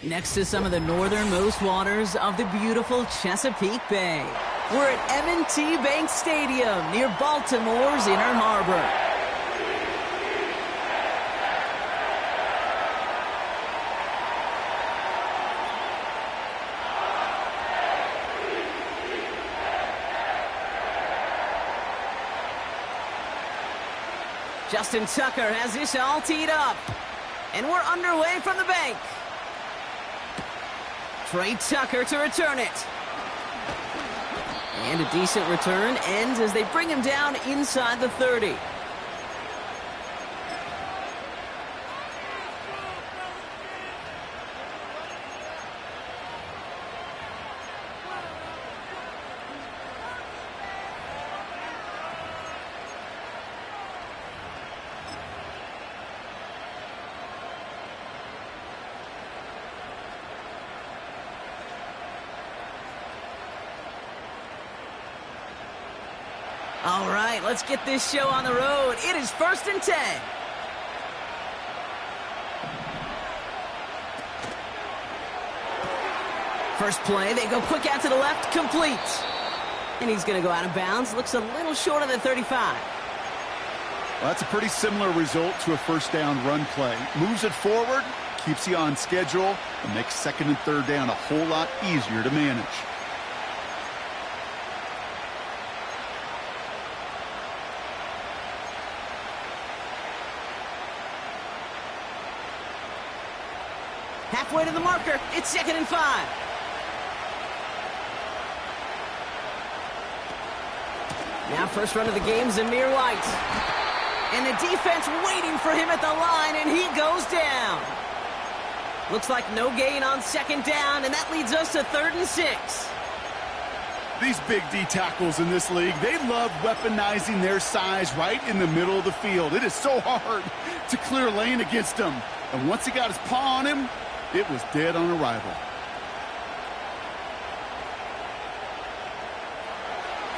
Next to some of the northernmost waters of the beautiful Chesapeake Bay, we're at M&T Bank Stadium near Baltimore's Inner Harbor. Justin Tucker has this all teed up. And we're underway from the bank. Trey Tucker to return it. And a decent return ends as they bring him down inside the 30. All right, let's get this show on the road. It is 1st and 10. First play, they go quick out to the left, complete. And he's going to go out of bounds. Looks a little short of the 35. Well, that's a pretty similar result to a first down run play. Moves it forward, keeps you on schedule, and makes second and third down a whole lot easier to manage. Halfway to the marker. It's 2nd and 5. Now first run of the game, Zamir White. And the defense waiting for him at the line, and he goes down. Looks like no gain on 2nd down, and that leads us to 3rd and 6. These big D tackles in this league, they love weaponizing their size right in the middle of the field. It is so hard to clear lane against them. And once he got his paw on him, it was dead on arrival.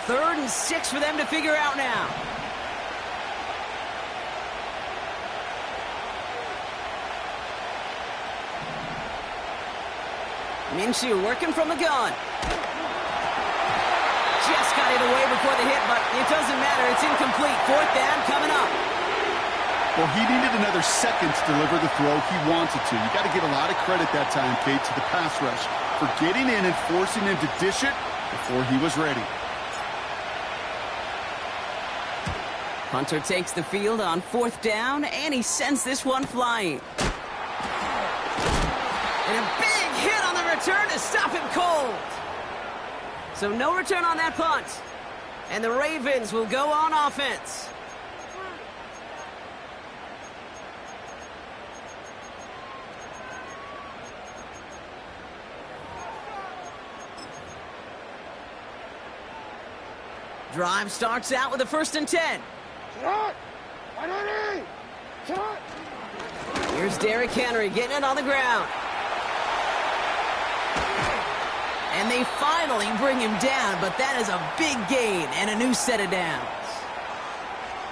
3rd and 6 for them to figure out now. Minshew working from the gun. Just got it away before the hit, but it doesn't matter. It's incomplete. 4th down coming up. Well, he needed another second to deliver the throw he wanted to. You got to give a lot of credit that time, Kate, to the pass rush for getting in and forcing him to dish it before he was ready. Hunter takes the field on 4th down, and he sends this one flying. And a big hit on the return to stop him cold. So no return on that punt. And the Ravens will go on offense. Drive starts out with a 1st and 10. Here's Derrick Henry getting it on the ground. And they finally bring him down, but that is a big gain and a new set of downs.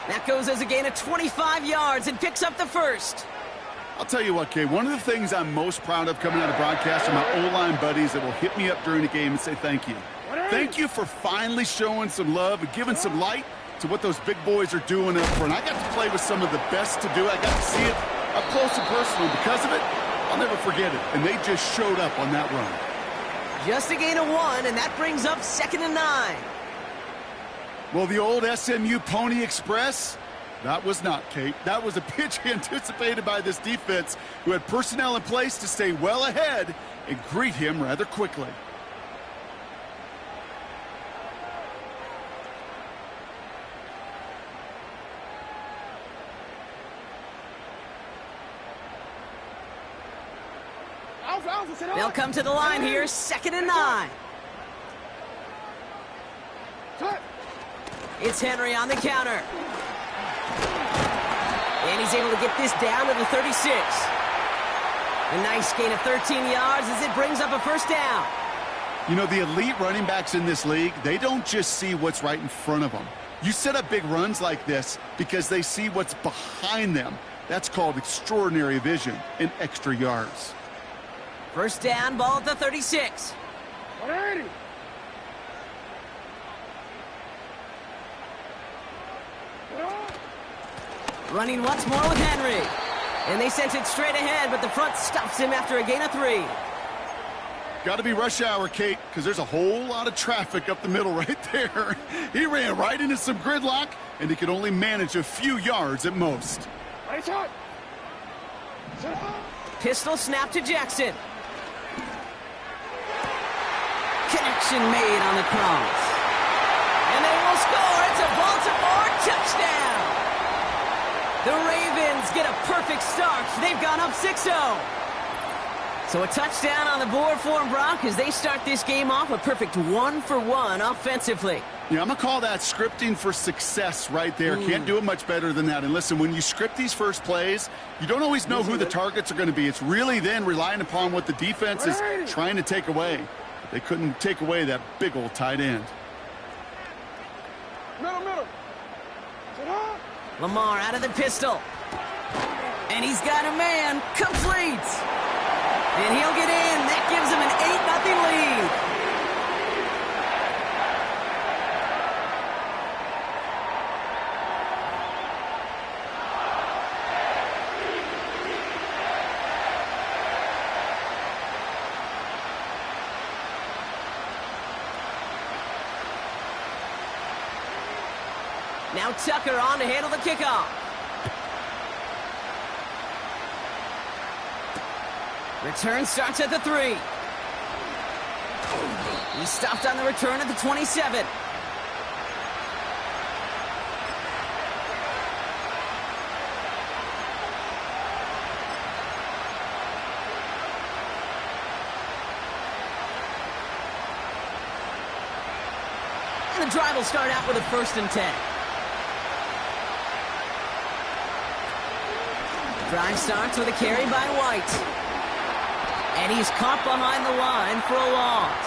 That goes as a gain of 25 yards and picks up the 1st. I'll tell you what, Kay, one of the things I'm most proud of coming out of broadcast are my O-line buddies that will hit me up during the game and say thank you. Thank you for finally showing some love and giving some light to what those big boys are doing up front. I got to play with some of the best to do. I got to see it up close and personal. Because of it, I'll never forget it. And they just showed up on that run. Just a gain of 1, and that brings up 2nd and 9. Well, the old SMU Pony Express, that was not, Kate. That was a pitch anticipated by this defense who had personnel in place to stay well ahead and greet him rather quickly. They'll come to the line here, 2nd and 9. It's Henry on the counter. And he's able to get this down to the 36. A nice gain of 13 yards as it brings up a 1st down. You know, the elite running backs in this league, they don't just see what's right in front of them. You set up big runs like this because they see what's behind them. That's called extraordinary vision and extra yards. First down, ball at the 36. 180. Running once more with Henry. And they sent it straight ahead, but the front stops him after a gain of 3. Got to be rush hour, Kate, because there's a whole lot of traffic up the middle right there. He ran right into some gridlock, and he could only manage a few yards at most. Pistol snap to Jackson. Connection made on the cross. And they will score. It's a Baltimore touchdown. The Ravens get a perfect start. They've gone up 6-0. So a touchdown on the board for them, Brock, as they start this game off a perfect 1-for-1 offensively. Yeah, I'm going to call that scripting for success right there. Can't do it much better than that. And listen, when you script these first plays, you don't always know who the targets are going to be. It's really then relying upon what the defense is trying to take away. They couldn't take away that big old tight end. Middle. Lamar out of the pistol. And he's got a man. Complete. And he'll get in. That gives him an 8-0 lead. Now Tucker on to handle the kickoff. Return starts at the 3. He stopped on the return at the 27. And the drive will start out with a 1st and 10. Drive starts with a carry by White. And he's caught behind the line for a loss.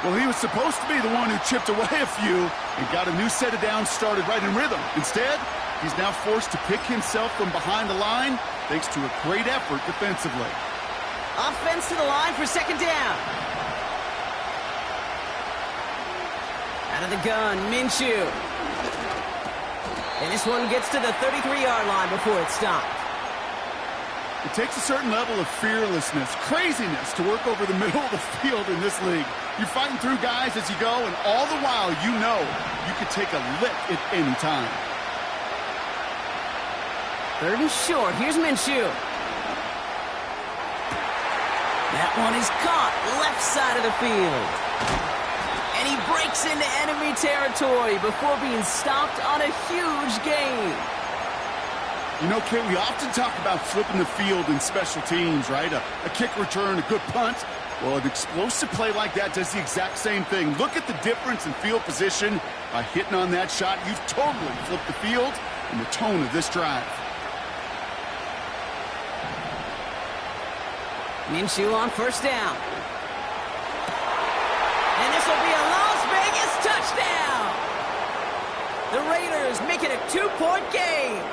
Well, he was supposed to be the one who chipped away a few and got a new set of downs started right in rhythm. Instead, he's now forced to pick himself from behind the line thanks to a great effort defensively. Offense to the line for 2nd down. Out of the gun, Minshew. And this one gets to the 33-yard line before it's stopped. It takes a certain level of fearlessness, craziness to work over the middle of the field in this league. You're fighting through guys as you go, and all the while you know you could take a lick at any time. 3rd and short. Here's Minshew. That one is caught left side of the field. And he breaks into enemy territory before being stopped on a huge gain. You know, Kate, we often talk about flipping the field in special teams, right? A kick return, a good punt. Well, an explosive play like that does the exact same thing. Look at the difference in field position. By hitting on that shot, you've totally flipped the field and the tone of this drive. Minshew on 1st down. And this will be a Las Vegas touchdown. The Raiders make it a 2-point game.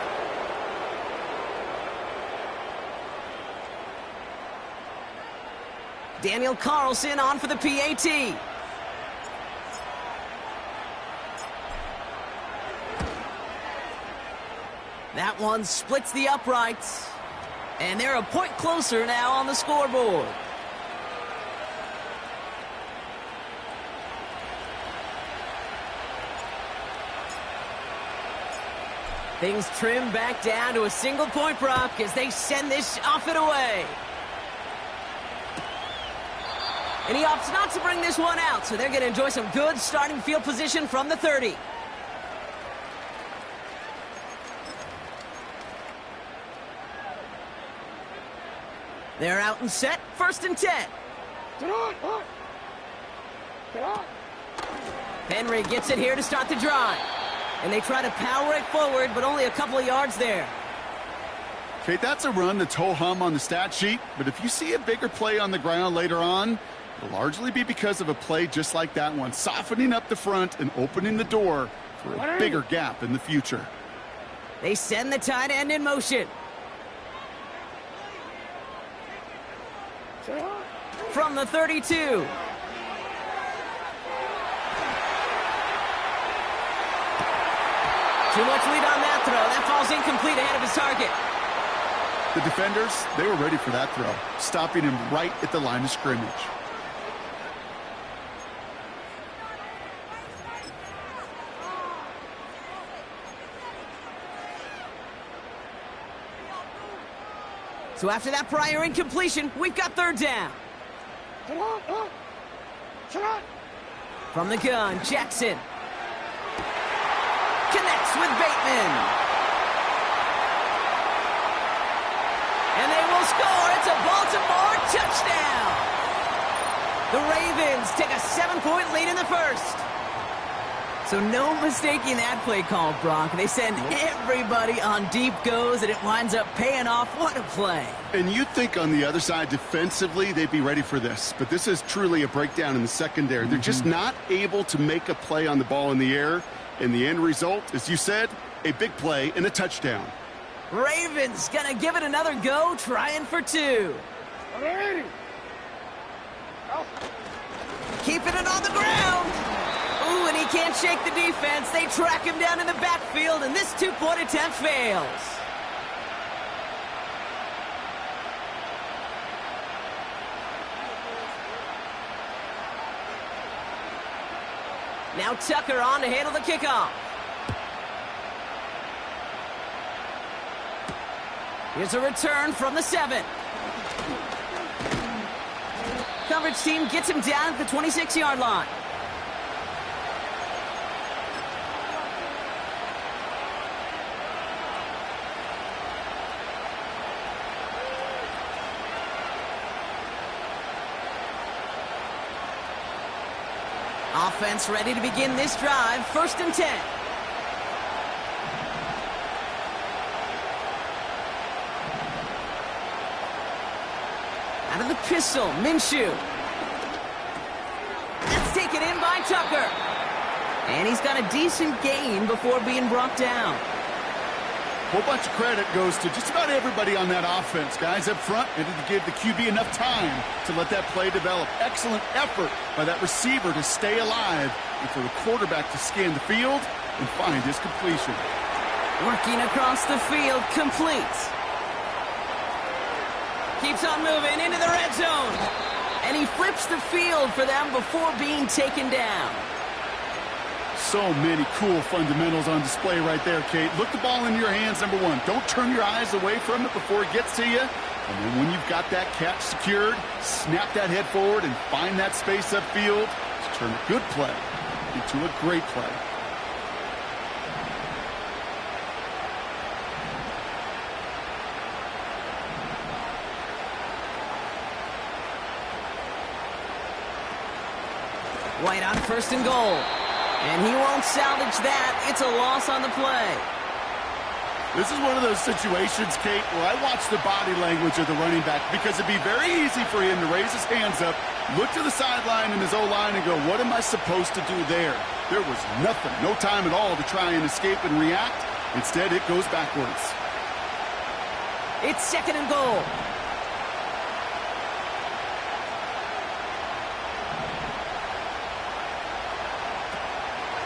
Daniel Carlson on for the PAT. That one splits the uprights. And they're a point closer now on the scoreboard. Things trim back down to a single-point Brock as they send this off and away. And he opts not to bring this one out, so they're going to enjoy some good starting field position from the 30. They're out and set, 1st and 10. Henry gets it here to start the drive. And they try to power it forward, but only a couple of yards there. Kate, that's a run that's ho-hum on the stat sheet, but if you see a bigger play on the ground later on, it'll largely be because of a play just like that one, softening up the front and opening the door for a bigger gap in the future. They send the tight end in motion. From the 32. Too much lead on that throw. That falls incomplete ahead of his target. The defenders, they were ready for that throw, stopping him right at the line of scrimmage. So after that prior incompletion, we've got third down. From the gun, Jackson. Connects with Bateman. And they will score. It's a Baltimore touchdown. The Ravens take a 7-point lead in the first. So no mistaking that play call, Brock. They send everybody on deep goes, and it winds up paying off. What a play. And you'd think on the other side, defensively, they'd be ready for this. But this is truly a breakdown in the secondary. They're just not able to make a play on the ball in the air. And the end result, as you said, a big play and a touchdown. Ravens gonna give it another go, trying for two. Keeping it on the ground. Ooh, and he can't shake the defense. They track him down in the backfield, and this two-point attempt fails. Now Tucker on to handle the kickoff. Here's a return from the 7. Coverage team gets him down at the 26-yard line. Offense ready to begin this drive. 1st and 10. Out of the pistol, Minshew. That's taken in by Tucker. And he's got a decent gain before being brought down. Whole bunch of credit goes to just about everybody on that offense. Guys up front needed to give the QB enough time to let that play develop. Excellent effort by that receiver to stay alive and for the quarterback to scan the field and find his completion. Working across the field, complete. Keeps on moving into the red zone. And he flips the field for them before being taken down. So many cool fundamentals on display right there, Kate. Look the ball into your hands, number one. Don't turn your eyes away from it before it gets to you. And then when you've got that catch secured, snap that head forward and find that space upfield to turn a good play into a great play. White on 1st and goal. And he won't salvage that. It's a loss on the play. This is one of those situations, Kate, where I watch the body language of the running back because it'd be very easy for him to raise his hands up, look to the sideline in his O-line and go, what am I supposed to do there? There was nothing, no time at all to try and escape and react. Instead, it goes backwards. It's 2nd and goal.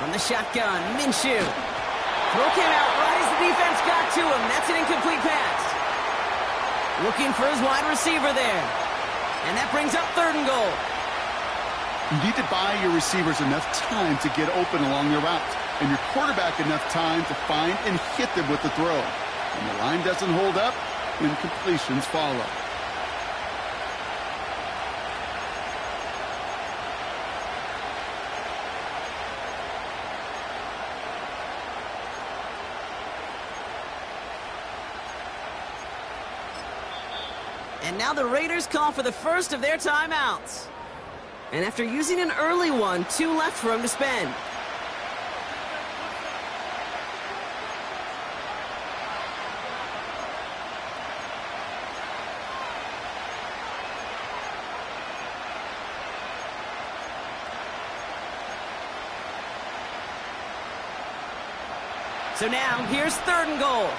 From the shotgun, Minshew. Throw came out right as the defense got to him. That's an incomplete pass. Looking for his wide receiver there. And that brings up 3rd and goal. You need to buy your receivers enough time to get open along your route, and your quarterback enough time to find and hit them with the throw. When the line doesn't hold up, incompletions follow. And now the Raiders call for the first of their timeouts. And after using an early one, 2 left for him to spend. So now, here's 3rd and goal.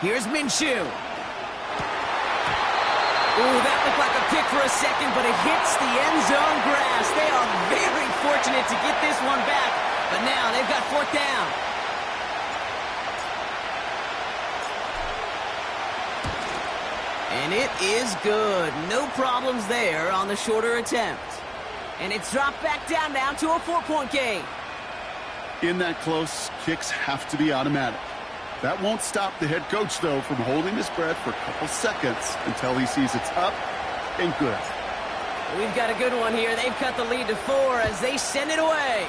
Here's Minshew. Ooh, that looked like a pick for a second, but it hits the end zone grass. They are very fortunate to get this one back, but now they've got fourth down. And it is good. No problems there on the shorter attempt. And it's dropped back down now to a 4-point game. In that close, kicks have to be automatic. That won't stop the head coach, though, from holding his breath for a couple seconds until he sees it's up and good. We've got a good one here. They've cut the lead to 4 as they send it away.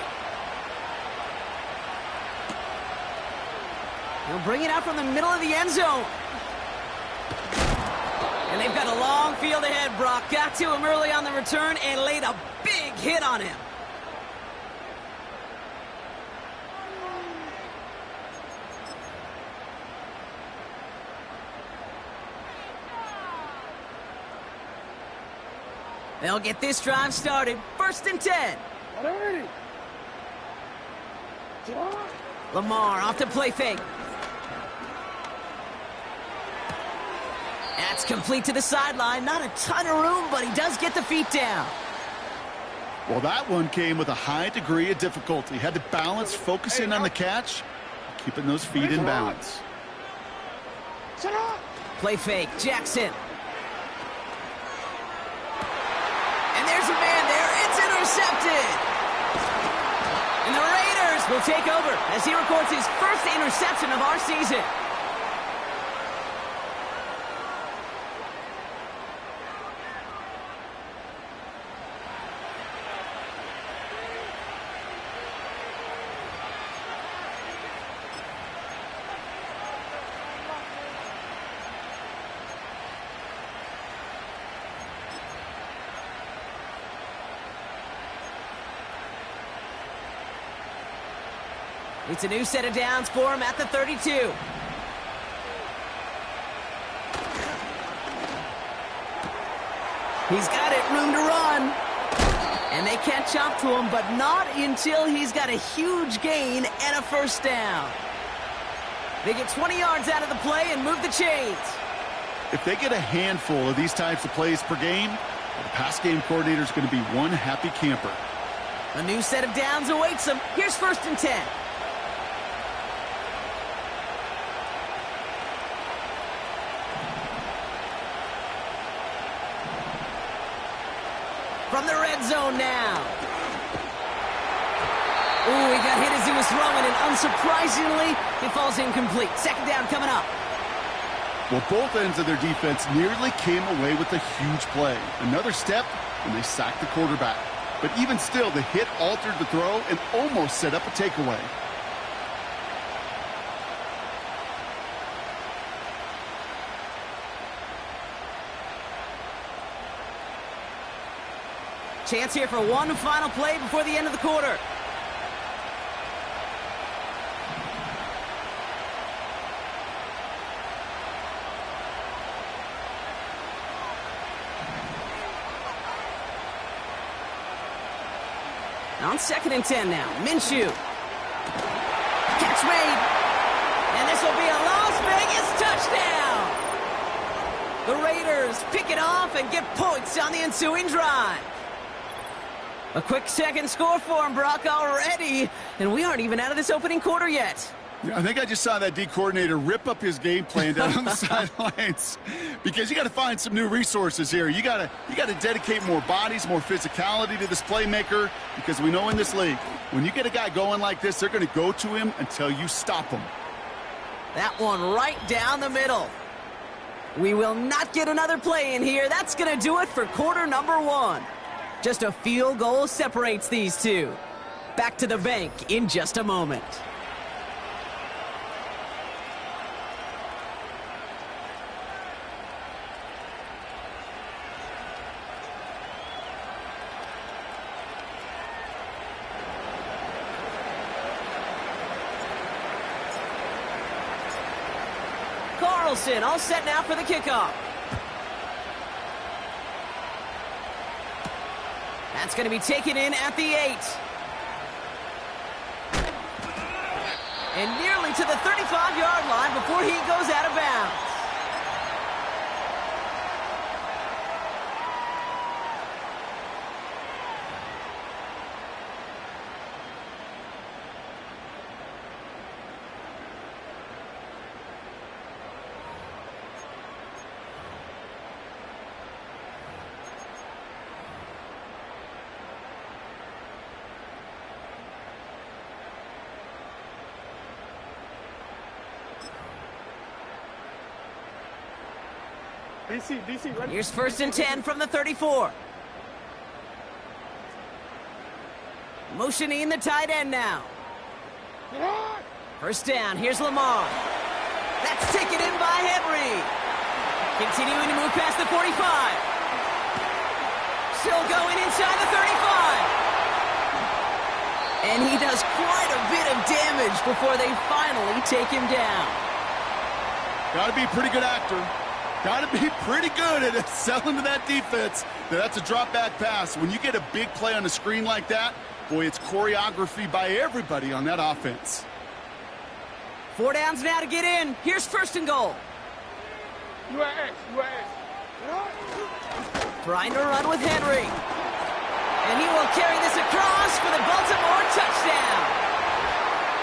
They'll bring it out from the middle of the end zone. And they've got a long field ahead. Brock got to him early on the return and laid a big hit on him. They'll get this drive started. 1st and 10. Lamar off to play fake. That's complete to the sideline. Not a ton of room, but he does get the feet down. Well, that one came with a high degree of difficulty. Had to balance, focus in on the catch, keeping those feet in balance. Play fake. Jackson. And there's a man there. It's intercepted. And the Raiders will take over as he records his first interception of our season. It's a new set of downs for him at the 32. He's got it, room to run. And they catch up to him, but not until he's got a huge gain and a first down. They get 20 yards out of the play and move the chains. If they get a handful of these types of plays per game, the pass game coordinator is going to be one happy camper. A new set of downs awaits them. Here's 1st and 10. From the red zone now. Ooh, he got hit as he was throwing, and unsurprisingly, it falls incomplete. 2nd down coming up. Well, both ends of their defense nearly came away with a huge play. Another step, and they sacked the quarterback. But even still, the hit altered the throw and almost set up a takeaway. Chance here for one final play before the end of the quarter. On 2nd and 10 now. Minshew. Catch made. And this will be a Las Vegas touchdown. The Raiders pick it off and get points on the ensuing drive. A quick second score for him, Brock, already. And we aren't even out of this opening quarter yet. I think I just saw that D coordinator rip up his game plan down on the sidelines, because you got to find some new resources here. You got to dedicate more bodies, more physicality to this playmaker, because we know in this league, when you get a guy going like this, they're going to go to him until you stop him. That one right down the middle. We will not get another play in here. That's going to do it for quarter number 1. Just a field goal separates these two. Back to the bank in just a moment. Carlson all set now for the kickoff. That's going to be taken in at the 8. And nearly to the 35-yard line before he goes out of bounds. DC, ready? Here's 1st and 10 from the 34. Motioning the tight end now. 1st down, here's Lamar. That's taken in by Henry. Continuing to move past the 45. Still going inside the 35. And he does quite a bit of damage before they finally take him down. Got to be a pretty good actor. Got to be pretty good at selling to that defense. That's a drop-back pass. When you get a big play on the screen like that, boy, it's choreography by everybody on that offense. 4 downs now to get in. Here's 1st and goal. UAX. Trying to run with Henry. And he will carry this across for the Baltimore touchdown.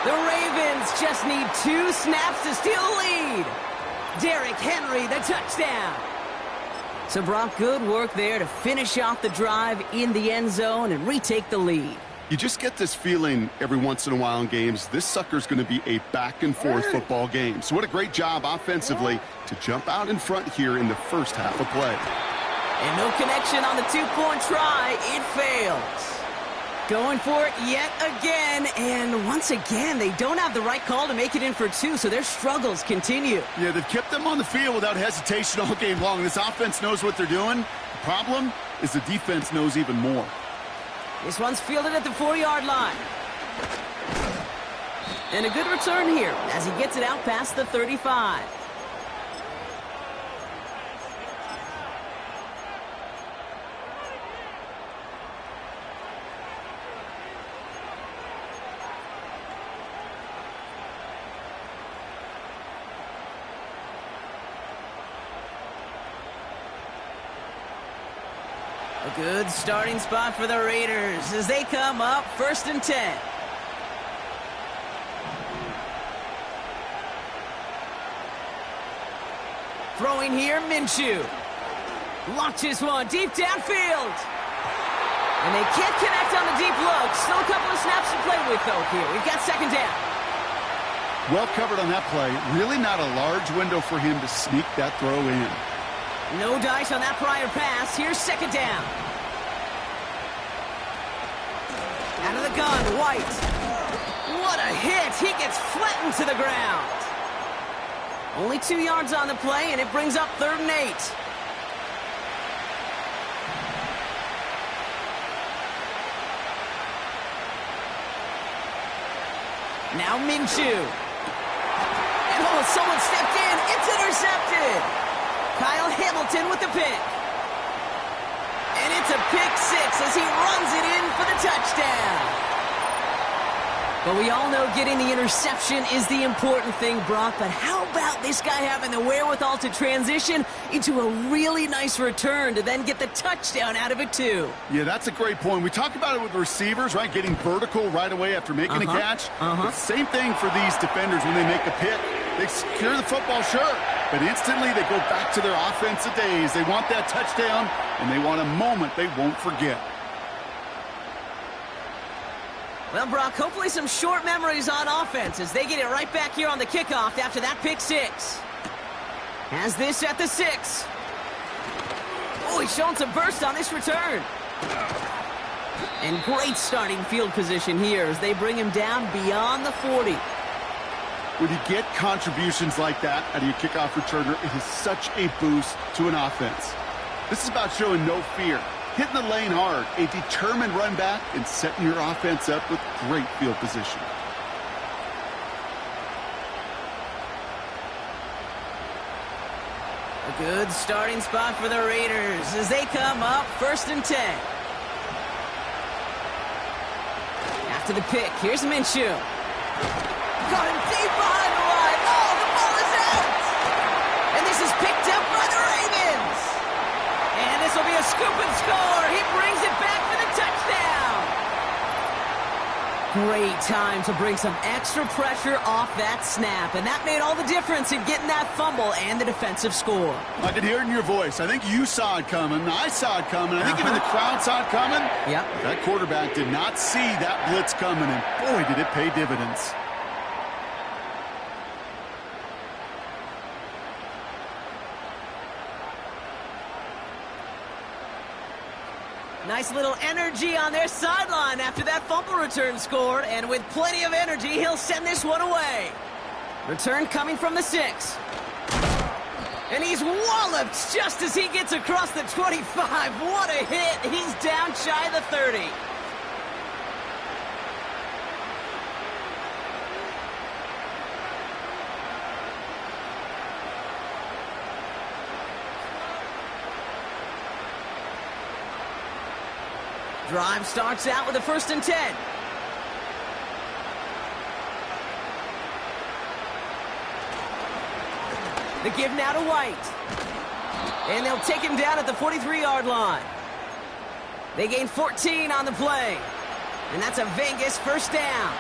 The Ravens just need 2 snaps to steal the lead. Derrick Henry, the touchdown. So, Brock, good work there to finish off the drive in the end zone and retake the lead. You just get this feeling every once in a while in games, this sucker's going to be a back-and-forth football game. So what a great job offensively to jump out in front here in the first half of play. And no connection on the 2-point try. It fails. Going for it yet again, and once again, they don't have the right call to make it in for 2, so their struggles continue. Yeah, they've kept them on the field without hesitation all game long. This offense knows what they're doing. The problem is the defense knows even more. This one's fielded at the 4-yard line. And a good return here as he gets it out past the 35. A good starting spot for the Raiders as they come up 1st and 10. Throwing here, Minshew. Launches one deep downfield. And they can't connect on the deep look. Still a couple of snaps to play with, though, here. We've got 2nd down. Well covered on that play. Really not a large window for him to sneak that throw in. No dice on that prior pass. Here's 2nd down. Out of the gun, White. What a hit. He gets flattened to the ground. Only 2 yards on the play, and it brings up 3rd and 8. Now Minshew. And someone stepped in. It's intercepted. Kyle Hamilton with the pick. And it's a pick 6 as he runs it in for the touchdown. But we all know getting the interception is the important thing, Brock. But how about this guy having the wherewithal to transition into a really nice return to then get the touchdown out of it, too? Yeah, that's a great point. We talk about it with receivers, right? Getting vertical right away after making a catch. But same thing for these defenders when they make a pick. They secure the football, sure. But instantly they go back to their offensive days. They want that touchdown, and they want a moment they won't forget. Well, Brock, hopefully some short memories on offense as they get it right back here on the kickoff after that pick 6. Has this at the 6. Oh, he's showing some burst on this return. And great starting field position here as they bring him down beyond the 40. When you get contributions like that out of your kickoff returner, it is such a boost to an offense. This is about showing no fear. Hitting the lane hard, a determined run back, and setting your offense up with great field position. A good starting spot for the Raiders as they come up 1st and 10. After the pick, here's Minshew. Got him deep behind the line. Oh, the ball is out. And this is picked up by the Ravens. And this will be a scoop and score. He brings it back for the touchdown. Great time to bring some extra pressure off that snap. And that made all the difference in getting that fumble and the defensive score. I could hear it in your voice. I think you saw it coming. I saw it coming. I think even the crowd saw it coming. Yep. That quarterback did not see that blitz coming, and boy, did it pay dividends. Nice little energy on their sideline after that fumble return scored, and with plenty of energy, he'll send this one away. Return coming from the 6. And he's walloped just as he gets across the 25. What a hit. He's down shy of the 30. Drive starts out with a 1st and 10. The give now to White. And they'll take him down at the 43-yard line. They gain 14 on the play. And that's a Vegas 1st down.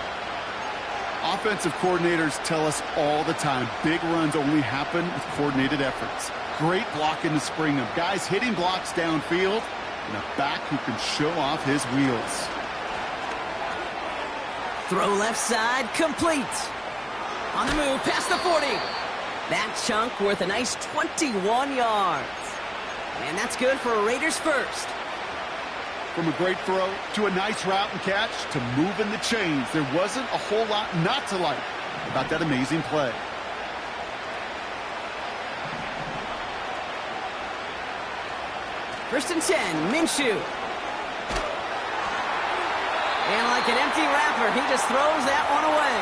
Offensive coordinators tell us all the time, big runs only happen with coordinated efforts. Great blocking to spring them. Guys hitting blocks downfield. And a back who can show off his wheels. Throw left side, complete. On the move, past the 40. That chunk worth a nice 21 yards. And that's good for a Raiders 1st. From a great throw to a nice route and catch to moving the chains, there wasn't a whole lot not to like about that amazing play. First and 10, Minshew. And like an empty wrapper, he just throws that one away.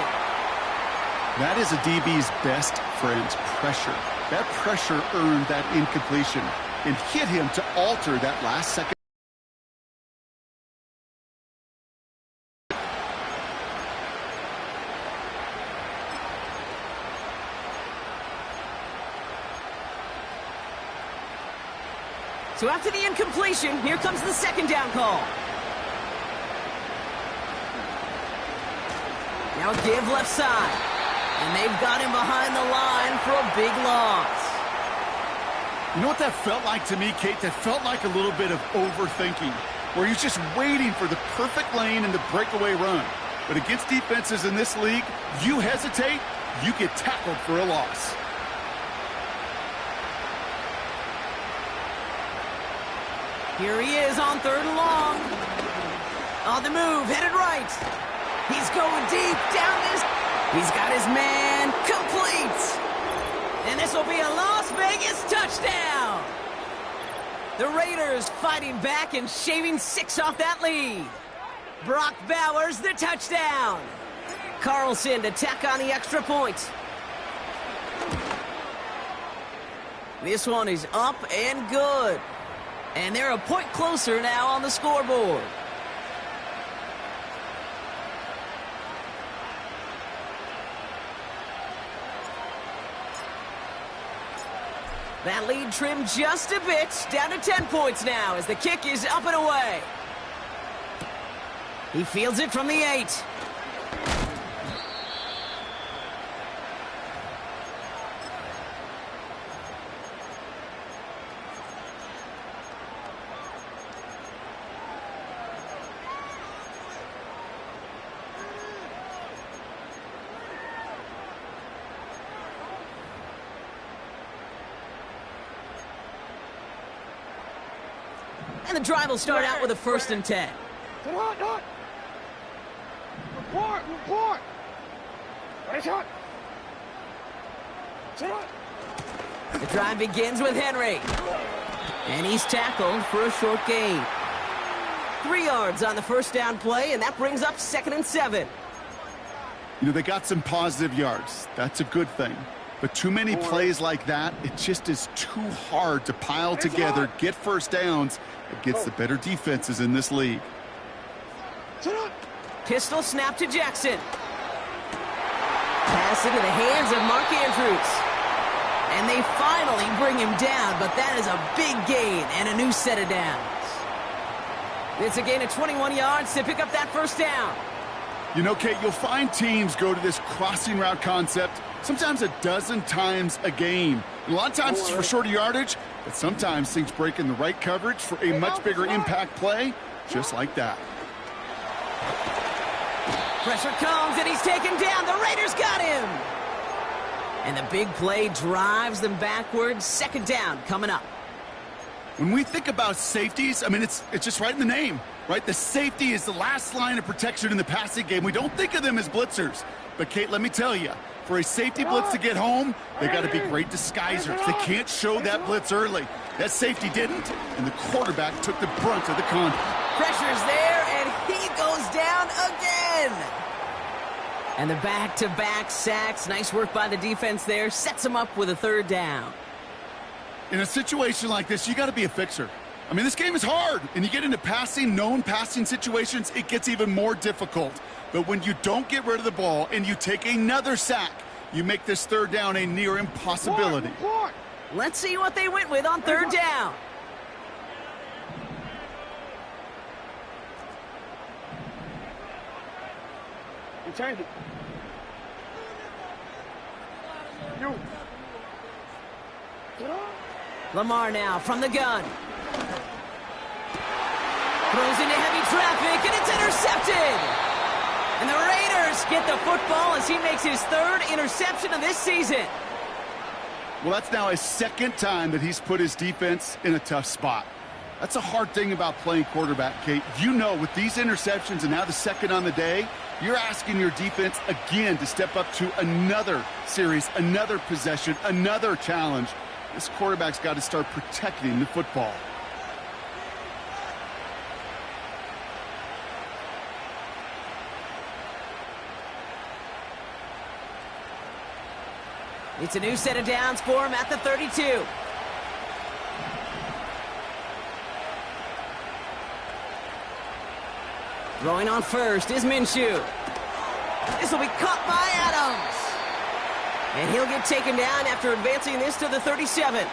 That is a DB's best friend, pressure. That pressure earned that incompletion and hit him to alter that last second. So after the incompletion, here comes the 2nd down call. Now a give left side. And they've got him behind the line for a big loss. You know what that felt like to me, Kate? That felt like a little bit of overthinking, where he's just waiting for the perfect lane and the breakaway run. But against defenses in this league, you hesitate, you get tackled for a loss. Here he is on 3rd and long. On the move, headed right. He's going deep down this. He's got his man complete. And this will be a Las Vegas touchdown. The Raiders fighting back and shaving 6 off that lead. Brock Bowers the touchdown. Carlson to tack on the extra point. This one is up and good. And they're a point closer now on the scoreboard. That lead trimmed just a bit, down to 10 points now as the kick is up and away. He fields it from the 8. And the drive will start out with a 1st and 10. Report. The drive begins with Henry. And he's tackled for a short gain. 3 yards on the 1st down play, and that brings up 2nd and 7. You know, they got some positive yards. That's a good thing. But too many plays like that, it just is too hard to pile together, get 1st downs against the better defenses in this league. Pistol snap to Jackson. Pass into the hands of Mark Andrews. And they finally bring him down, but that is a big gain and a new set of downs. It's a gain of 21 yards to pick up that first down. You know, Kate, you'll find teams go to this crossing route concept sometimes a dozen times a game. And a lot of times it's for shorter yardage, but sometimes things break in the right coverage for a much bigger impact play, just like that. Pressure comes, and he's taken down. The Raiders got him. And the big play drives them backwards. Second down coming up. When we think about safeties, I mean, it's just right in the name, right? The safety is the last line of protection in the passing game. We don't think of them as blitzers. But, Kate, let me tell you, for a safety blitz to get home, they got to be great disguisers. They can't show that blitz early. That safety didn't, and the quarterback took the brunt of the contact. Pressure's there, and he goes down again. And the back-to-back sacks. Nice work by the defense there. Sets him up with a third down. In a situation like this, you got to be a fixer. I mean, this game is hard, and you get into known passing situations, it gets even more difficult. But when you don't get rid of the ball and you take another sack, you make this third down a near impossibility. Let's see what they went with on third down. You change it. You. Lamar now from the gun. Throws into heavy traffic, and it's intercepted. And the Raiders get the football as he makes his third interception of this season. Well, that's now his second time that he's put his defense in a tough spot. That's a hard thing about playing quarterback, Kate. You know, with these interceptions and now the second on the day, you're asking your defense again to step up to another series, another possession, another challenge. This quarterback's got to start protecting the football. It's a new set of downs for him at the 32. Throwing on first is Minshew. This will be caught by Adams. And he'll get taken down after advancing this to the 37.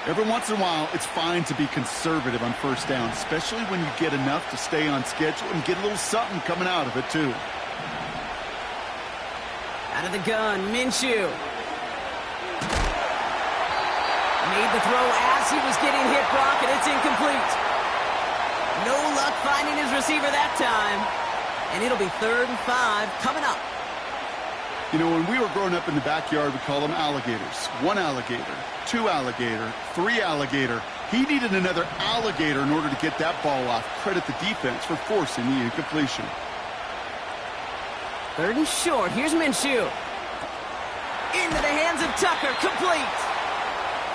Every once in a while, it's fine to be conservative on first down, especially when you get enough to stay on schedule and get a little something coming out of it, too. Out of the gun, Minshew. Made the throw as he was getting hit, Brock, and it's incomplete. No luck finding his receiver that time. And it'll be 3rd and 5 coming up. You know, when we were growing up in the backyard, we call them alligators. 1 alligator, 2 alligator, 3 alligator. He needed another alligator in order to get that ball off. Credit the defense for forcing the incompletion. 3rd and short. Here's Minshew. Into the hands of Tucker. Complete.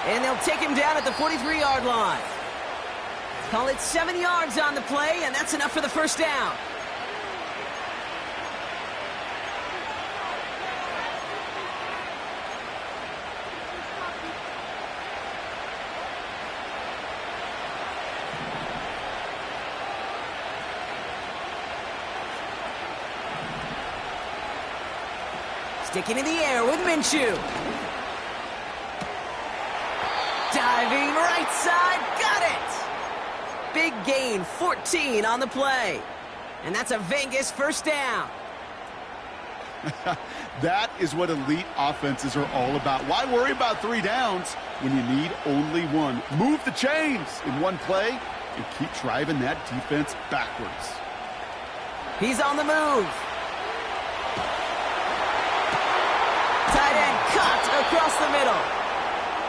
And they'll take him down at the 43-yard line. Call it 7 yards on the play, and that's enough for the first down. Sticking in the air with Minshew. Diving right side, got it! Big gain, 14 on the play. And that's a Vegas first down. That is what elite offenses are all about. Why worry about 3 downs when you need only 1? Move the chains in one play and keep driving that defense backwards. He's on the move. Tight end cut across the middle.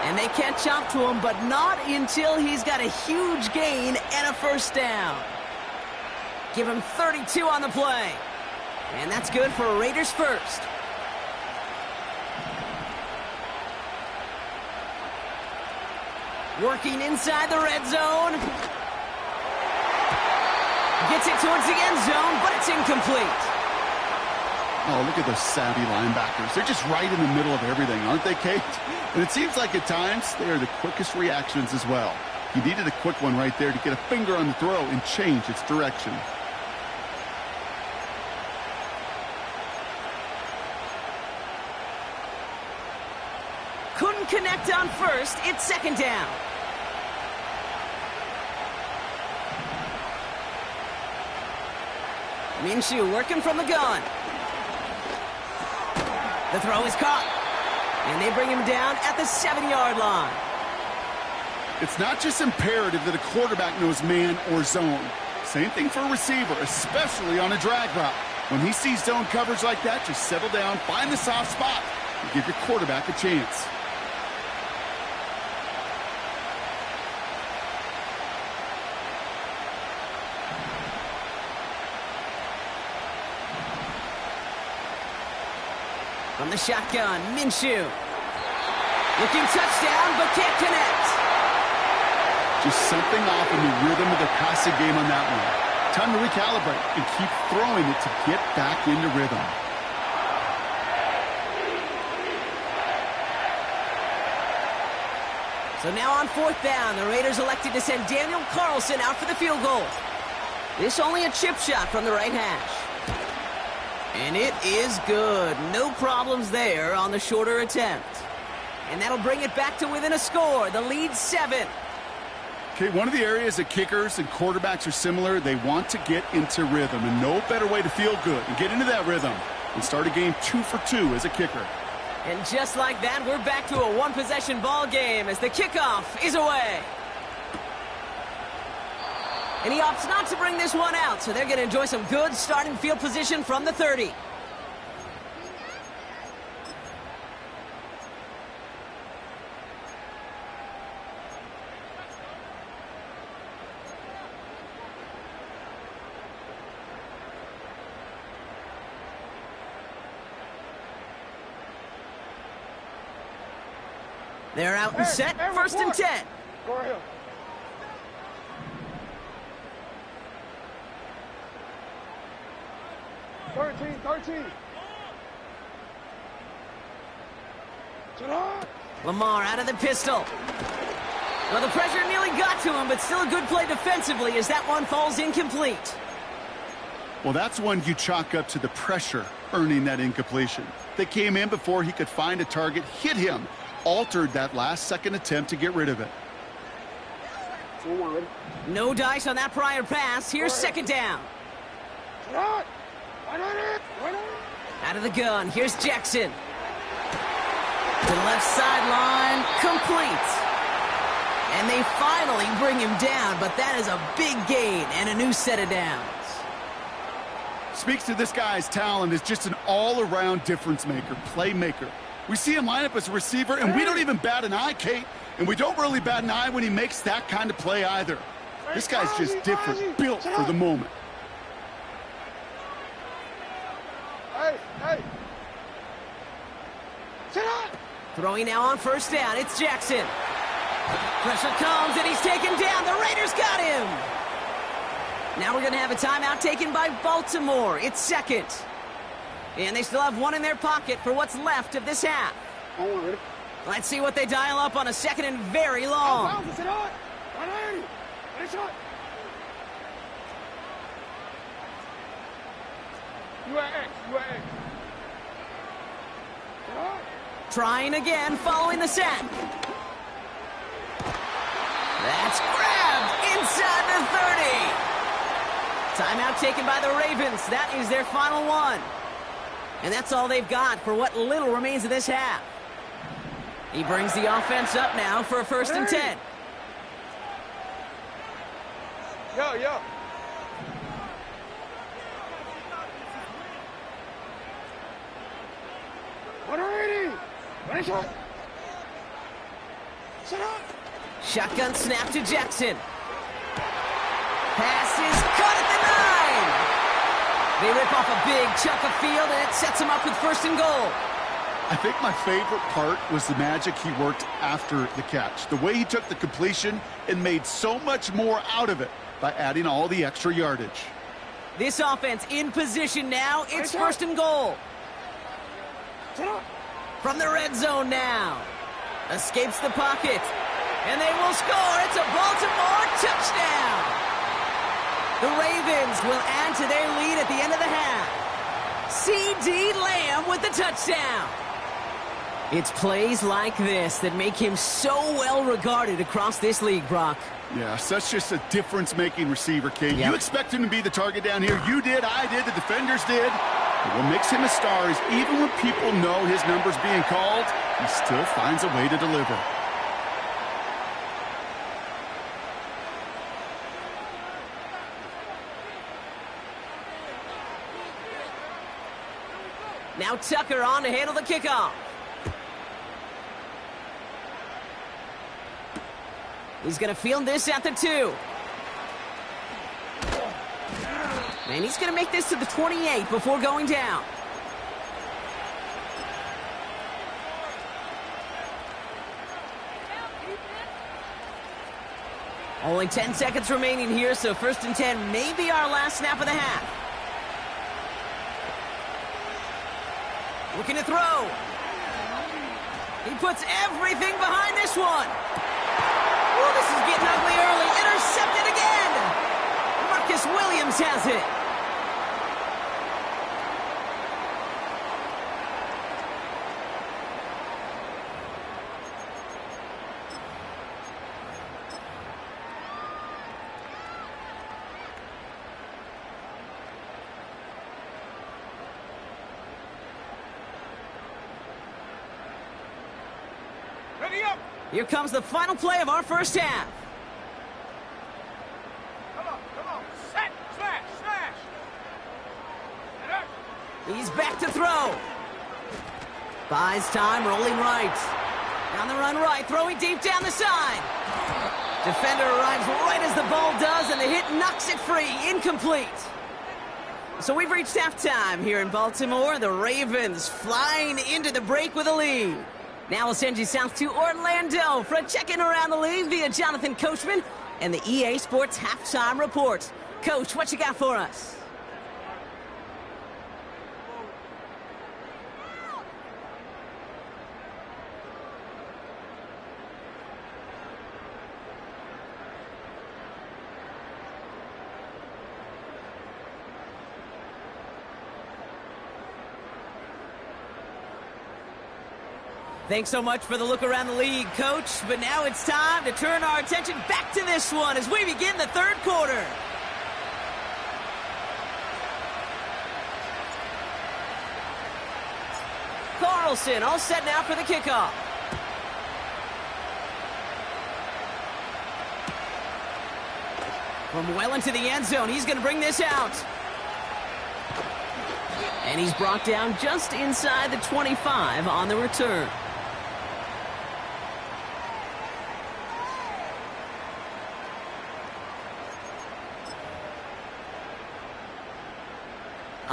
And they catch up to him, but not until he's got a huge gain and a first down. Give him 32 on the play. And that's good for Raiders first. Working inside the red zone. Gets it towards the end zone, but it's incomplete. Oh, look at those savvy linebackers. They're just right in the middle of everything, aren't they, Kate? And it seems like at times they are the quickest reactions as well. He needed a quick one right there to get a finger on the throw and change its direction. connect on first. It's second down. Minshew working from the gun. The throw is caught. And they bring him down at the 7-yard line. It's not just imperative that a quarterback knows man or zone. Same thing for a receiver, especially on a drag route. When he sees zone coverage like that, just settle down, find the soft spot, and give your quarterback a chance. From the shotgun, Minshew. Looking touchdown, but can't connect. Just something off in the rhythm of the passing game on that one. Time to recalibrate and keep throwing it to get back into rhythm. So now on 4th down, the Raiders elected to send Daniel Carlson out for the field goal. This only a chip shot from the right hash. And it is good. No problems there on the shorter attempt. And that'll bring it back to within a score. The lead 7. Okay, one of the areas that kickers and quarterbacks are similar, they want to get into rhythm. And no better way to feel good and get into that rhythm and start a game 2 for 2 as a kicker. And just like that, we're back to a one-possession ball game as the kickoff is away. And he opts not to bring this one out, so they're going to enjoy some good starting field position from the 30. They're out and set, 1st and 10. Go ahead. Thirteen. Lamar out of the pistol. Well, the pressure nearly got to him, but still a good play defensively as that one falls incomplete. Well, that's one you chalk up to the pressure earning that incompletion. They came in before he could find a target, hit him, altered that last-second attempt to get rid of it. No dice on that prior pass. Here's 2nd down. Out of the gun. Here's Jackson. To the left sideline. Complete. And they finally bring him down, but that is a big gain and a new set of downs. Speaks to this guy's talent as just an all-around difference maker, playmaker. We see him line up as a receiver, and we don't even bat an eye, Kate. And we don't really bat an eye when he makes that kind of play either. This guy's just different, built for the moment. Hey. Sit up. Throwing now on 1st down. It's Jackson. Pressure comes, and he's taken down. The Raiders got him. Now we're going to have a timeout taken by Baltimore. It's 2nd. And they still have one in their pocket for what's left of this half. Let's see what they dial up on a 2nd and very long. You are X. Trying again following the sack. That's grabbed inside the 30. Timeout taken by the Ravens. That is their final one. And that's all they've got for what little remains of this half. He brings the offense up now for a 1st and 10. Yo. Shotgun snap to Jackson. Pass is caught at the 9. They rip off a big chunk of field, and it sets them up with 1st and goal. I think my favorite part was the magic he worked after the catch. The way he took the completion and made so much more out of it by adding all the extra yardage. This offense in position now. It's 1st and goal. From the red zone now. Escapes the pocket. And they will score. It's a Baltimore touchdown. The Ravens will add to their lead at the end of the half. C.D. Lamb with the touchdown. It's plays like this that make him so well regarded across this league, Brock. Yeah, such just a difference-making receiver, Kate. Yep. You expect him to be the target down here. You did, I did, the defenders did. But what makes him a star is even when people know his number's being called, he still finds a way to deliver. Now Tucker on to handle the kickoff. He's going to field this at the 2. And he's going to make this to the 28 before going down. Only 10 seconds remaining here, so 1st and 10 may be our last snap of the half. Looking to throw. He puts everything behind this one. Oh, this is getting ugly early. Intercepted again. Marcus Williams has it. Ready up. Here comes the final play of our first half. Come on. Set, smash. He's back to throw. Buys time, rolling right. Down the run right, throwing deep down the side. Defender arrives right as the ball does, and the hit knocks it free. Incomplete. So we've reached halftime here in Baltimore. The Ravens flying into the break with a lead. Now we'll send you south to Orlando for a check-in around the league via Jonathan Coachman and the EA Sports Halftime Report. Coach, what you got for us? Thanks so much for the look around the league, Coach. But now it's time to turn our attention back to this one as we begin the third quarter. Carlson all set now for the kickoff. From well into the end zone, he's going to bring this out. And he's brought down just inside the 25 on the return.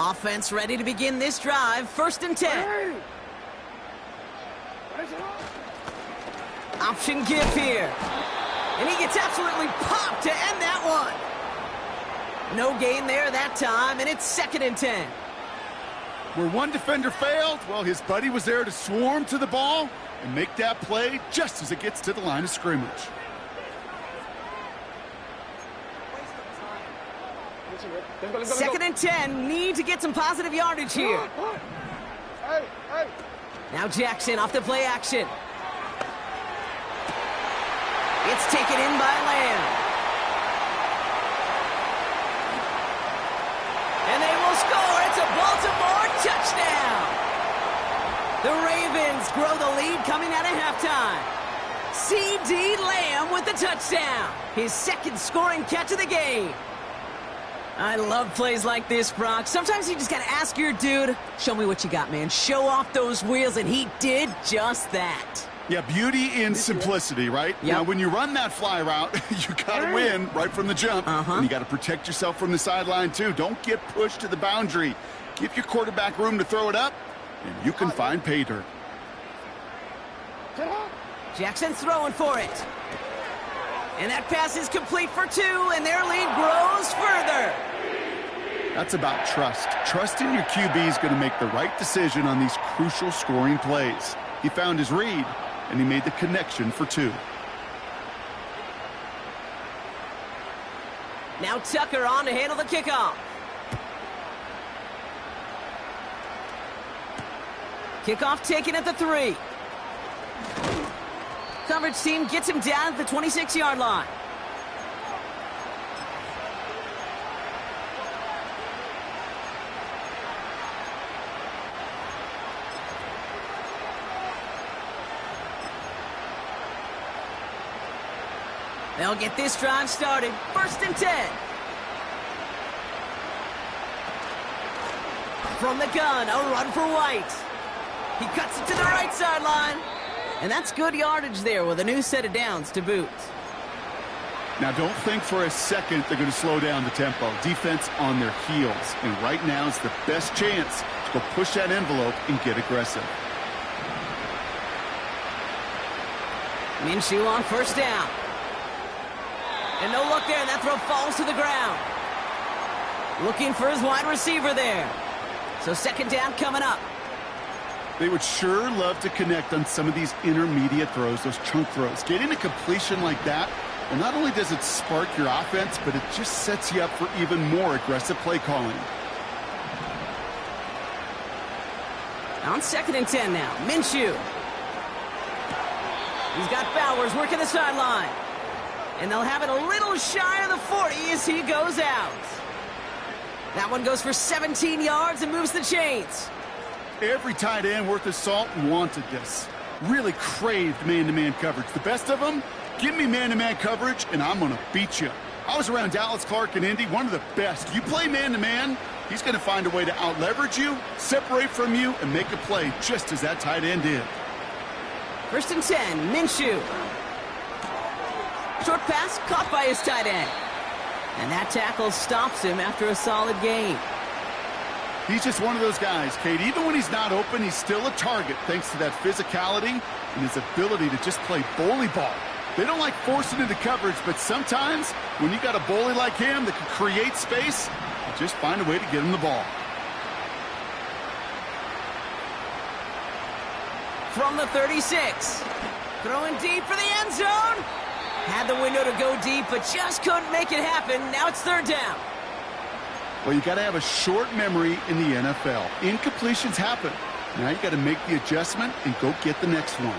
Offense ready to begin this drive. 1st and 10. Option give here. And he gets absolutely popped to end that one. No gain there that time, and it's 2nd and 10. Where one defender failed, well, his buddy was there to swarm to the ball and make that play just as it gets to the line of scrimmage. Let's go. 2nd and 10. Need to get some positive yardage here. Hey. Now Jackson off the play action. It's taken in by Lamb. And they will score. It's a Baltimore touchdown. The Ravens grow the lead coming out of halftime. C.D. Lamb with the touchdown. His 2nd scoring catch of the game. I love plays like this, Brock. Sometimes you just got to ask your dude, show me what you got, man. Show off those wheels, and he did just that. Yeah, beauty in simplicity, right? Yep. Now, when you run that fly route, you got to win right from the jump. And you got to protect yourself from the sideline, too. Don't get pushed to the boundary. Give your quarterback room to throw it up, and you can find pay dirt. Jackson throwing for it. And that pass is complete for 2, and their lead grows further. That's about trust. Trusting your QB is going to make the right decision on these crucial scoring plays. He found his read, and he made the connection for 2. Now Tucker on to handle the kickoff. Kickoff taken at the 3. Coverage team gets him down at the 26-yard line. They'll get this drive started. 1st and 10. From the gun, a run for White. He cuts it to the right sideline. And that's good yardage there with a new set of downs to boot. Now, don't think for a second they're going to slow down the tempo. Defense on their heels. And right now is the best chance to go push that envelope and get aggressive. Minshew on 1st down. And no look there, and that throw falls to the ground. Looking for his wide receiver there. So 2nd down coming up. They would sure love to connect on some of these intermediate throws, those chunk throws. Getting a completion like that, well, not only does it spark your offense, but it just sets you up for even more aggressive play calling. On 2nd and 10 now, Minshew. He's got Bowers working the sideline. And they'll have it a little shy of the 40 as he goes out. That one goes for 17 yards and moves the chains. Every tight end worth his salt wanted this. Really craved man-to-man coverage. The best of them, give me man-to-man coverage and I'm going to beat you. I was around Dallas Clark and Indy, one of the best. You play man-to-man, he's going to find a way to out-leverage you, separate from you, and make a play just as that tight end did. 1st and 10, Minshew. Short pass caught by his tight end. And that tackle stops him after a solid gain. He's just one of those guys, Kate. Even when he's not open, he's still a target thanks to that physicality and his ability to just play bully ball. They don't like forcing into coverage, but sometimes when you got a bully like him that can create space, you just find a way to get him the ball. From the 36. Throwing deep for the end zone. Had the window to go deep, but just couldn't make it happen. Now it's 3rd down. Well, you got to have a short memory in the NFL. Incompletions happen. Now you got to make the adjustment and go get the next one.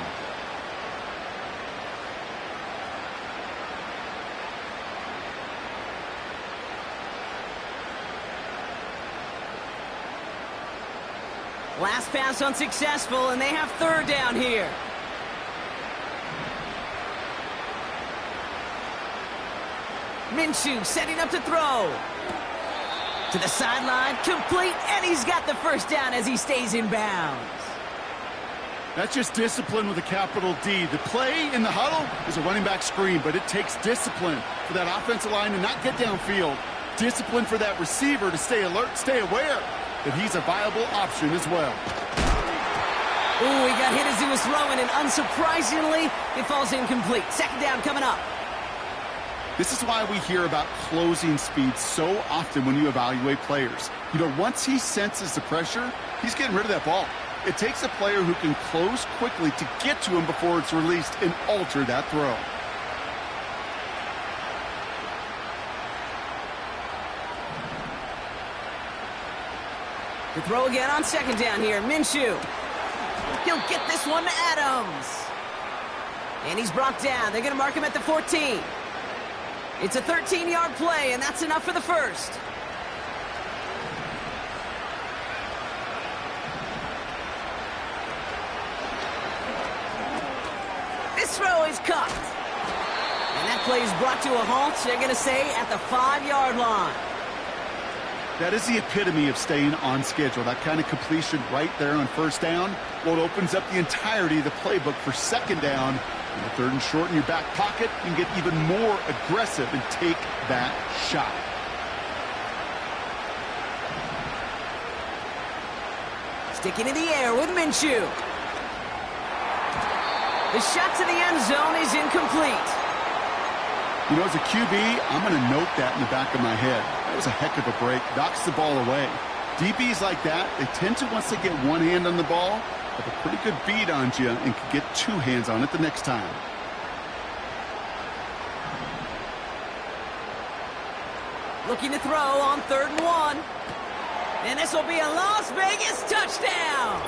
Last pass unsuccessful, and they have 3rd down here. Minshew setting up to throw. To the sideline, complete, and he's got the 1st down as he stays in bounds. That's just discipline with a capital D. The play in the huddle is a running back screen, but it takes discipline for that offensive line to not get downfield. Discipline for that receiver to stay alert, stay aware that he's a viable option as well. Ooh, he got hit as he was throwing, and unsurprisingly, it falls incomplete. 2nd down coming up. This is why we hear about closing speed so often when you evaluate players. You know, once he senses the pressure, he's getting rid of that ball. It takes a player who can close quickly to get to him before it's released and alter that throw. To throw again on 2nd down here, Minshew. He'll get this one to Adams. And he's brought down. They're going to mark him at the 14. It's a 13-yard play, and that's enough for the 1st. This throw is caught. And that play is brought to a halt, they're going to say, at the 5-yard line. That is the epitome of staying on schedule. That kind of completion right there on 1st down. Well, it opens up the entirety of the playbook for 2nd down. And the 3rd and short in your back pocket, you can get even more aggressive and take that shot. Sticking in the air with Minshew. The shot to the end zone is incomplete. You know, as a QB, I'm going to note that in the back of my head. That was a heck of a break. Knocks the ball away. DBs like that, they tend to, once they get one hand on the ball, have a pretty good beat on you and can get 2 hands on it the next time. Looking to throw on 3rd and 1. And this will be a Las Vegas touchdown.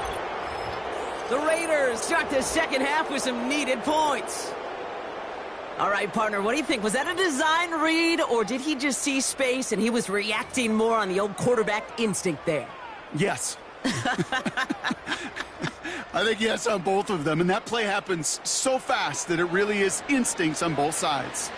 The Raiders start the second half with some needed points. All right, partner, what do you think? Was that a design read, or did he just see space and he was reacting more on the old quarterback instinct there? Yes. I think yes on both of them, and that play happens so fast that it really is instincts on both sides.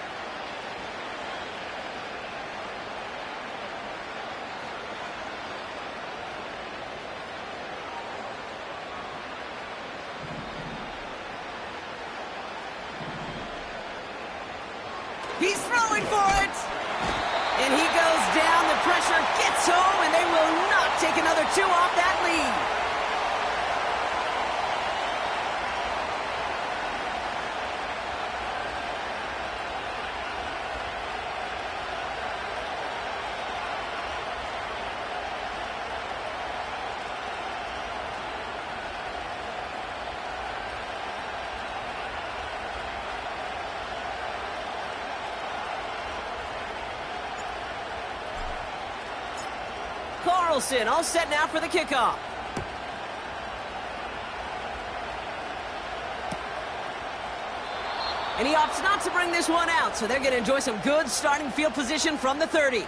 He's throwing for it! And he goes down, the pressure gets home, and they will not take another 2 off that lead. Carlson all set now for the kickoff. And he opts not to bring this one out, so they're going to enjoy some good starting field position from the 30.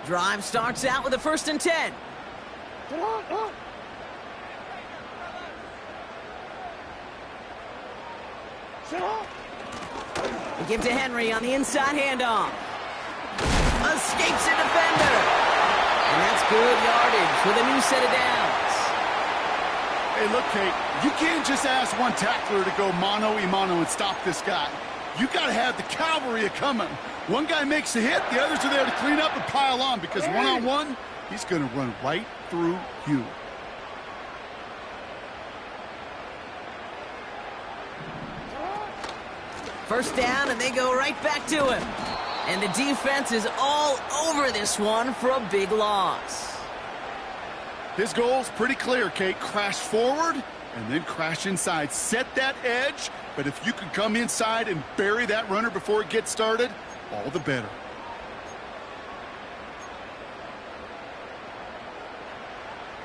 Drive starts out with a 1st and 10. He gives to Henry on the inside handoff. Escapes a defender. And that's good yardage with a new set of downs. Hey, look, Kate, you can't just ask one tackler to go mano-a-mano and stop this guy. You got to have the cavalry coming. One guy makes a hit, the others are there to clean up and pile on, because one-on-one, he's going to run right through you. First down, and they go right back to him. And the defense is all over this one for a big loss. His goal's pretty clear, Kate. Crash forward and then crash inside. Set that edge, but if you can come inside and bury that runner before it gets started, all the better.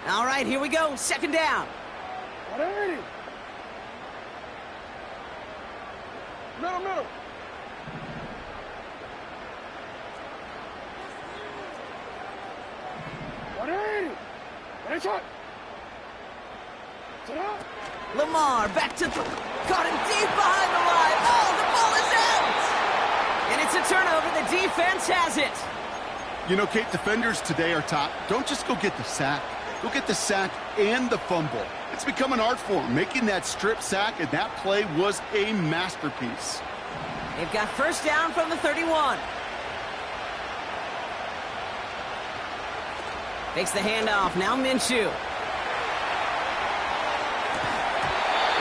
All right, here we go. 2nd down. Middle. Lamar back to caught him deep behind the line. Oh, the ball is out! And it's a turnover. The defense has it. You know, Kate, defenders today are taught, don't just go get the sack. Go get the sack and the fumble. It's become an art form, making that strip sack, and that play was a masterpiece. They've got 1st down from the 31. Takes the handoff. Now Minshew.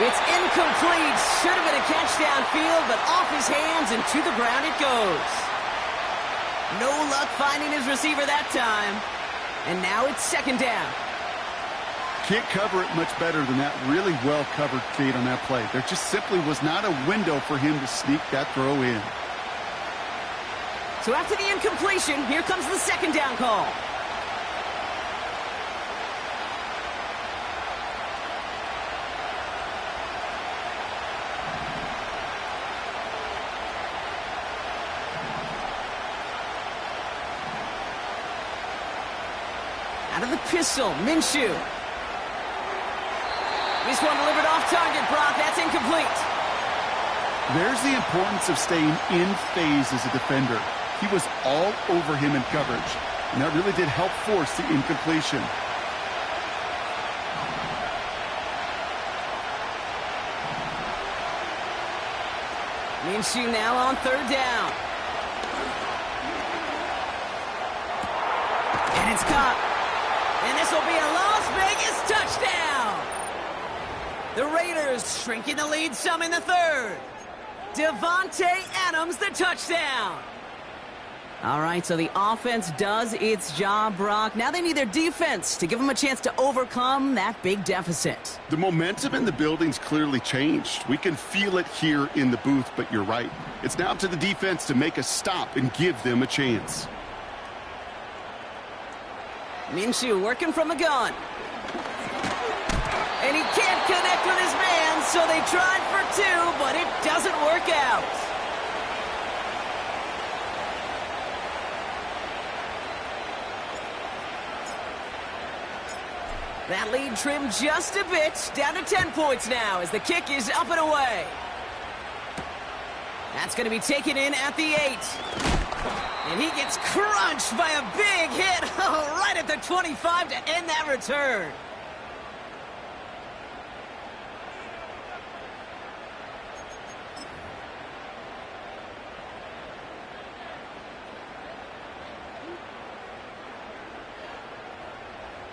It's incomplete. Should have been a catch downfield, but off his hands and to the ground it goes. No luck finding his receiver that time. And now it's 2nd down. Can't cover it much better than that really well-covered Kate on that play. There just simply was not a window for him to sneak that throw in. So after the incompletion, here comes the 2nd down call. Out of the pistol, Minshew. This one delivered off target, Brock. That's incomplete. There's the importance of staying in phase as a defender. He was all over him in coverage, and that really did help force the incompletion. Minshew now on 3rd down. And it's caught. And this will be a Las Vegas touchdown. The Raiders shrinking the lead some in the 3rd. Devontae Adams, the touchdown. All right, so the offense does its job, Brock. Now they need their defense to give them a chance to overcome that big deficit. The momentum in the building's clearly changed. We can feel it here in the booth, but you're right. It's now up to the defense to make a stop and give them a chance. Minshew working from the gun. And he can't connect with his man, so they tried for two, but it doesn't work out. That lead trimmed just a bit, down to 10 points now as the kick is up and away. That's going to be taken in at the 8. And he gets crunched by a big hit right at the 25 to end that return.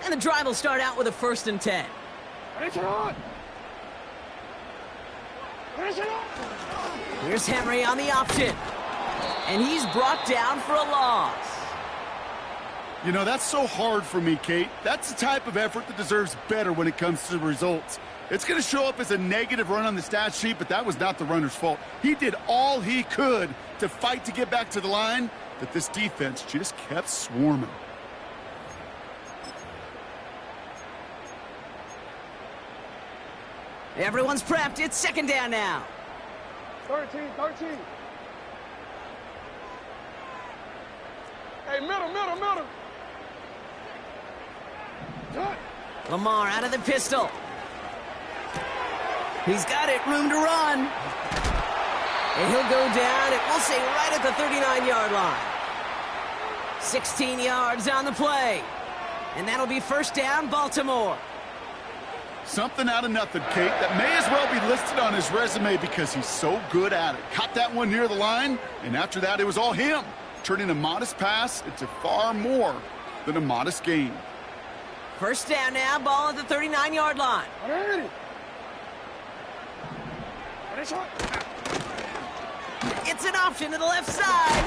And the drive will start out with a 1st and 10. Here's Henry on the option. And he's brought down for a loss. You know, that's so hard for me, Kate. That's the type of effort that deserves better when it comes to the results. It's going to show up as a negative run on the stat sheet, but that was not the runner's fault. He did all he could to fight to get back to the line, but this defense just kept swarming. Everyone's prepped. It's 2nd down now. 13. Hey, middle. Lamar out of the pistol. He's got it. Room to run. And he'll go down, it will say right at the 39-yard line. 16 yards on the play. And that'll be 1st down, Baltimore. Something out of nothing, Kate, that may as well be listed on his resume because he's so good at it. Caught that one near the line, and after that, it was all him. Turning a modest pass into far more than a modest gain. 1st down now, ball at the 39-yard line. It's an option to the left side.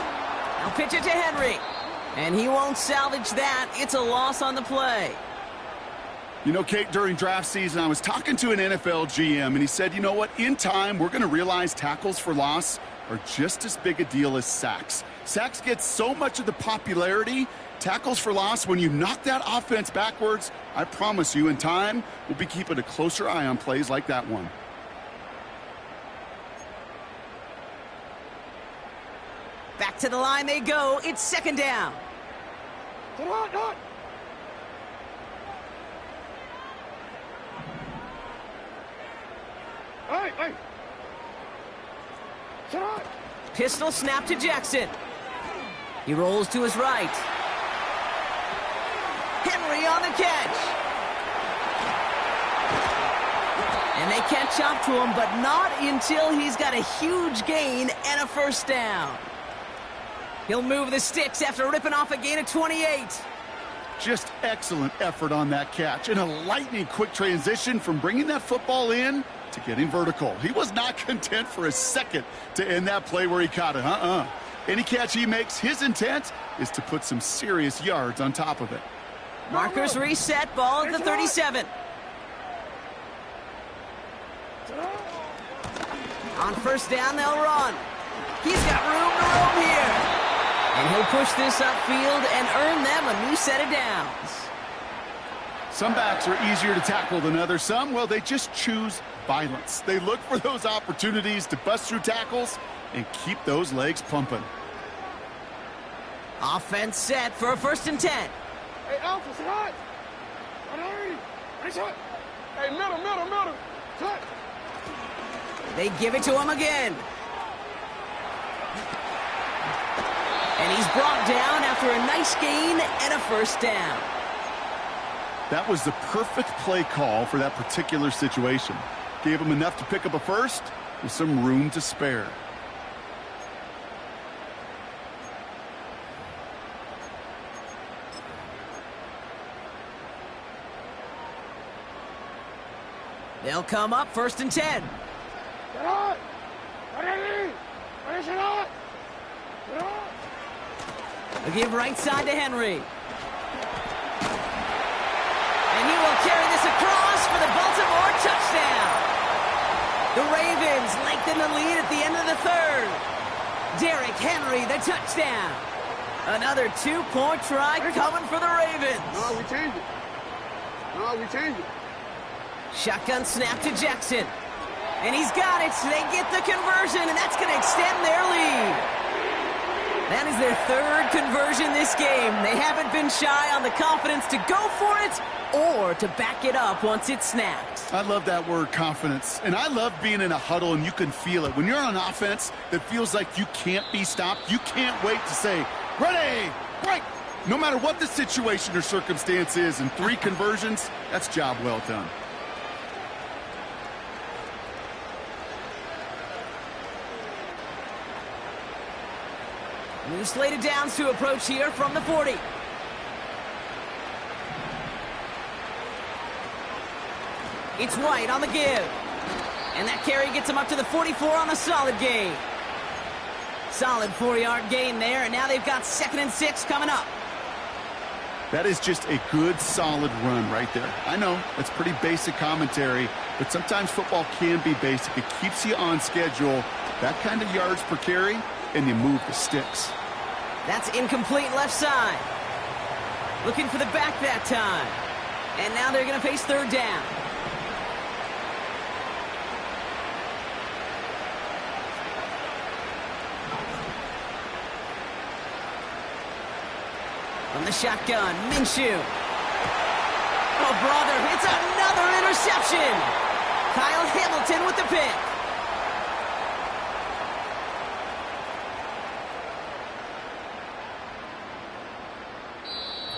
Now pitch it to Henry. And he won't salvage that. It's a loss on the play. You know, Kate, during draft season, I was talking to an NFL GM, and he said, you know what, in time, we're going to realize tackles for loss are just as big a deal as sacks. Sacks get so much of the popularity. Tackles for loss, when you knock that offense backwards, I promise you, in time, we'll be keeping a closer eye on plays like that one. Back to the line they go. It's 2nd down. Hey. Pistol snap to Jackson. He rolls to his right. Henry on the catch. And they catch up to him, but not until he's got a huge gain and a 1st down. He'll move the sticks after ripping off a gain of 28. Just excellent effort on that catch. And a lightning quick transition from bringing that football in to getting vertical. He was not content for a second to end that play where he caught it. Any catch he makes, his intent is to put some serious yards on top of it. Markers reset, ball at the 37. On 1st down, they'll run. He's got room to roam here. And he'll push this upfield and earn them a new set of downs. Some backs are easier to tackle than others. Some, well, they just choose violence. They look for those opportunities to bust through tackles and keep those legs pumping. Offense set for a 1st and 10. Hey, Alpha, it's hot. Hey, middle. Touch. They give it to him again. And he's brought down after a nice gain and a 1st down. That was the perfect play call for that particular situation. Gave him enough to pick up a 1st with some room to spare. They'll come up 1st and 10. Get on! Ready! Finish it up! Get on! A give right side to Henry. And he will carry this across for the Baltimore touchdown. The Ravens lengthen the lead at the end of the third. Derrick Henry, the touchdown. Another 2-point try coming for the Ravens. No, we changed it. No, we changed it. Shotgun snap to Jackson. And he's got it. They get the conversion, and that's going to extend their lead. That is their third conversion this game. They haven't been shy on the confidence to go for it or to back it up once it's snapped. I love that word, confidence. And I love being in a huddle and you can feel it. When you're on offense that feels like you can't be stopped, you can't wait to say, ready, right. No matter what the situation or circumstance is, and 3 conversions, that's job well done. New slated downs to approach here from the 40. It's White on the give. And that carry gets him up to the 44 on a solid gain. Solid 4-yard gain there, and now they've got 2nd and 6 coming up. That is just a good, solid run right there. I know, that's pretty basic commentary, but sometimes football can be basic. It keeps you on schedule, that kind of yards per carry, and you move the sticks. That's incomplete left side. Looking for the back that time. And now they're going to face 3rd down. From the shotgun, Minshew. Oh, brother, it's another interception. Kyle Hamilton with the pick.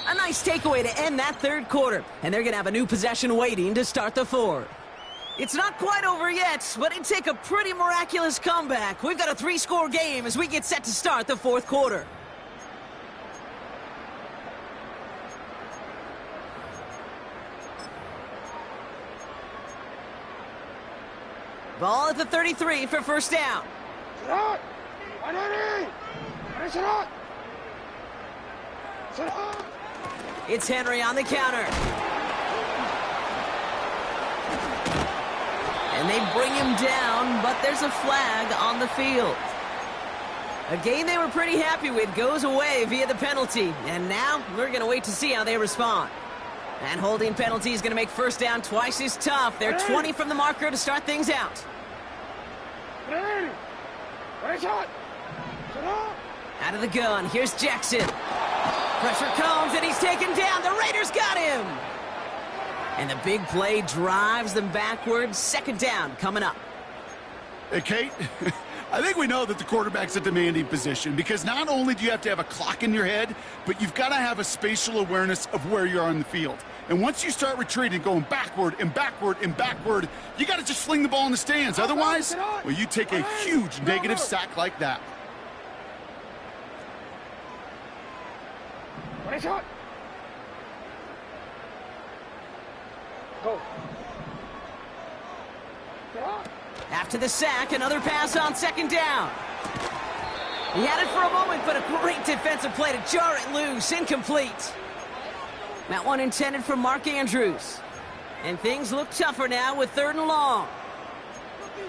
A nice takeaway to end that 3rd quarter. And they're going to have a new possession waiting to start the 4th. It's not quite over yet, but it'd take a pretty miraculous comeback. We've got a 3-score game as we get set to start the 4th quarter. Ball at the 33 for 1st down. It's Henry on the counter. And they bring him down, but there's a flag on the field. A game they were pretty happy with goes away via the penalty. And now we're going to wait to see how they respond. That holding penalty is going to make 1st down twice as tough. They're 20 from the marker to start things out. Out of the gun, here's Jackson. Pressure comes, and he's taken down. The Raiders got him. And the big play drives them backwards. 2nd down coming up. Hey, Kate, I think we know that the quarterback's a demanding position because not only do you have to have a clock in your head, but you've got to have a spatial awareness of where you are on the field. And once you start retreating, going backward and backward and backward, you got to just fling the ball in the stands. Otherwise, well, you take a huge negative sack like that. Go. After the sack, another pass on 2nd down. He had it for a moment, but a great defensive play to jar it loose. Incomplete. That one intended for Mark Andrews. And things look tougher now with 3rd and long.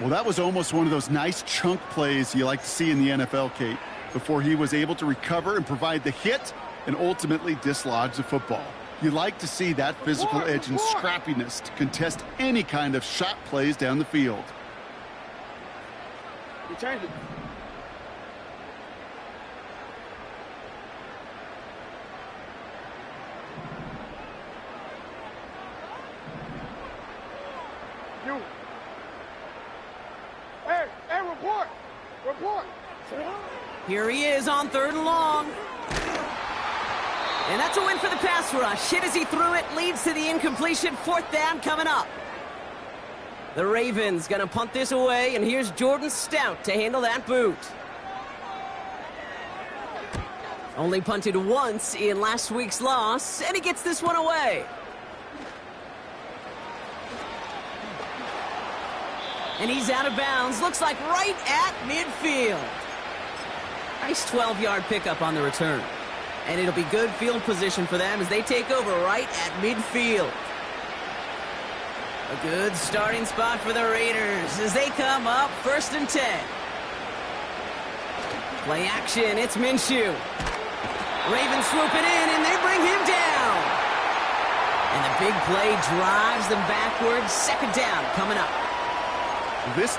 Well, that was almost one of those nice chunk plays you like to see in the NFL, Kate, before he was able to recover and provide the hit and ultimately dislodge the football. You like to see that physical edge and scrappiness to contest any kind of shot plays down the field. You changed it. You. Hey, report. Report. Here he is on 3rd and long. And that's a win for the pass rush. Hit as he threw it, leads to the incompletion. 4th down coming up. The Ravens going to punt this away, and here's Jordan Stout to handle that boot. Only punted once in last week's loss, and he gets this one away. And he's out of bounds. Looks like right at midfield. Nice 12-yard pickup on the return. And it'll be good field position for them as they take over right at midfield. A good starting spot for the Raiders as they come up 1st and 10. Play action, it's Minshew. Ravens swooping in, and they bring him down. And the big play drives them backwards. 2nd down coming up. This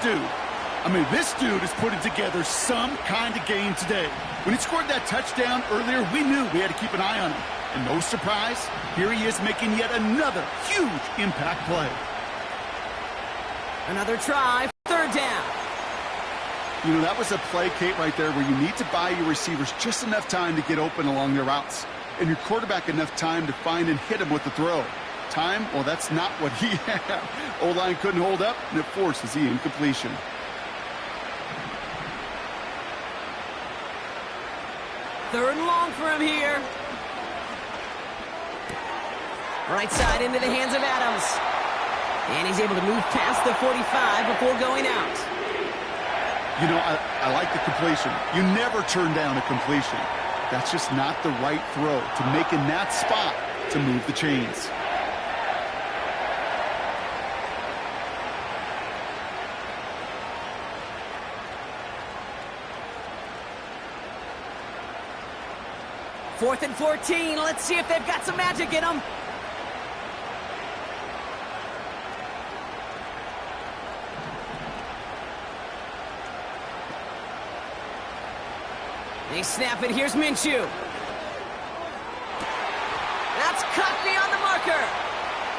dude is putting together some kind of game today. When he scored that touchdown earlier, we knew we had to keep an eye on him. And no surprise, here he is making yet another huge impact play. Another try, 3rd down. You know, that was a play, Kate, right there where you need to buy your receivers just enough time to get open along their routes. And your quarterback enough time to find and hit him with the throw. Time, well, that's not what he had. O-line couldn't hold up, and it forces the incompletion. Third and long for him here. Right side into the hands of Adams. And he's able to move past the 45 before going out. You know, I like the completion. You never turn down a completion. That's just not the right throw to make in that spot to move the chains. Fourth and 14. Let's see if they've got some magic in them. They snap it. Here's Minshew. That's cut beyond the marker.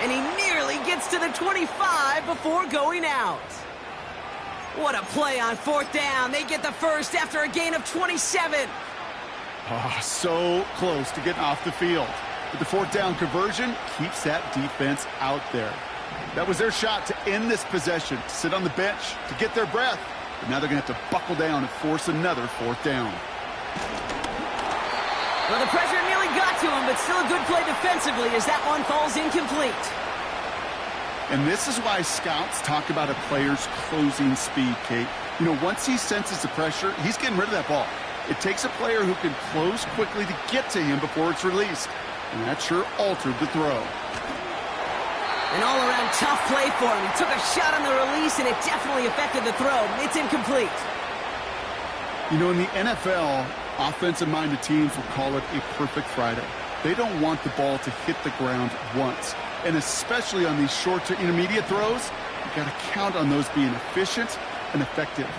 And he nearly gets to the 25 before going out. What a play on 4th down. They get the first after a gain of 27. Oh, so close to getting off the field. But the 4th down conversion keeps that defense out there. That was their shot to end this possession, to sit on the bench, to get their breath. But now they're going to have to buckle down and force another 4th down. Well, the pressure nearly got to him, but still a good play defensively as that one falls incomplete. And this is why scouts talk about a player's closing speed, Kate. You know, once he senses the pressure, he's getting rid of that ball. It takes a player who can close quickly to get to him before it's released. And that sure altered the throw. An all-around tough play for him. He took a shot on the release, and it definitely affected the throw. It's incomplete. You know, in the NFL, offensive-minded teams will call it a perfect Friday. They don't want the ball to hit the ground once. And especially on these short to intermediate throws, you've got to count on those being efficient and effective.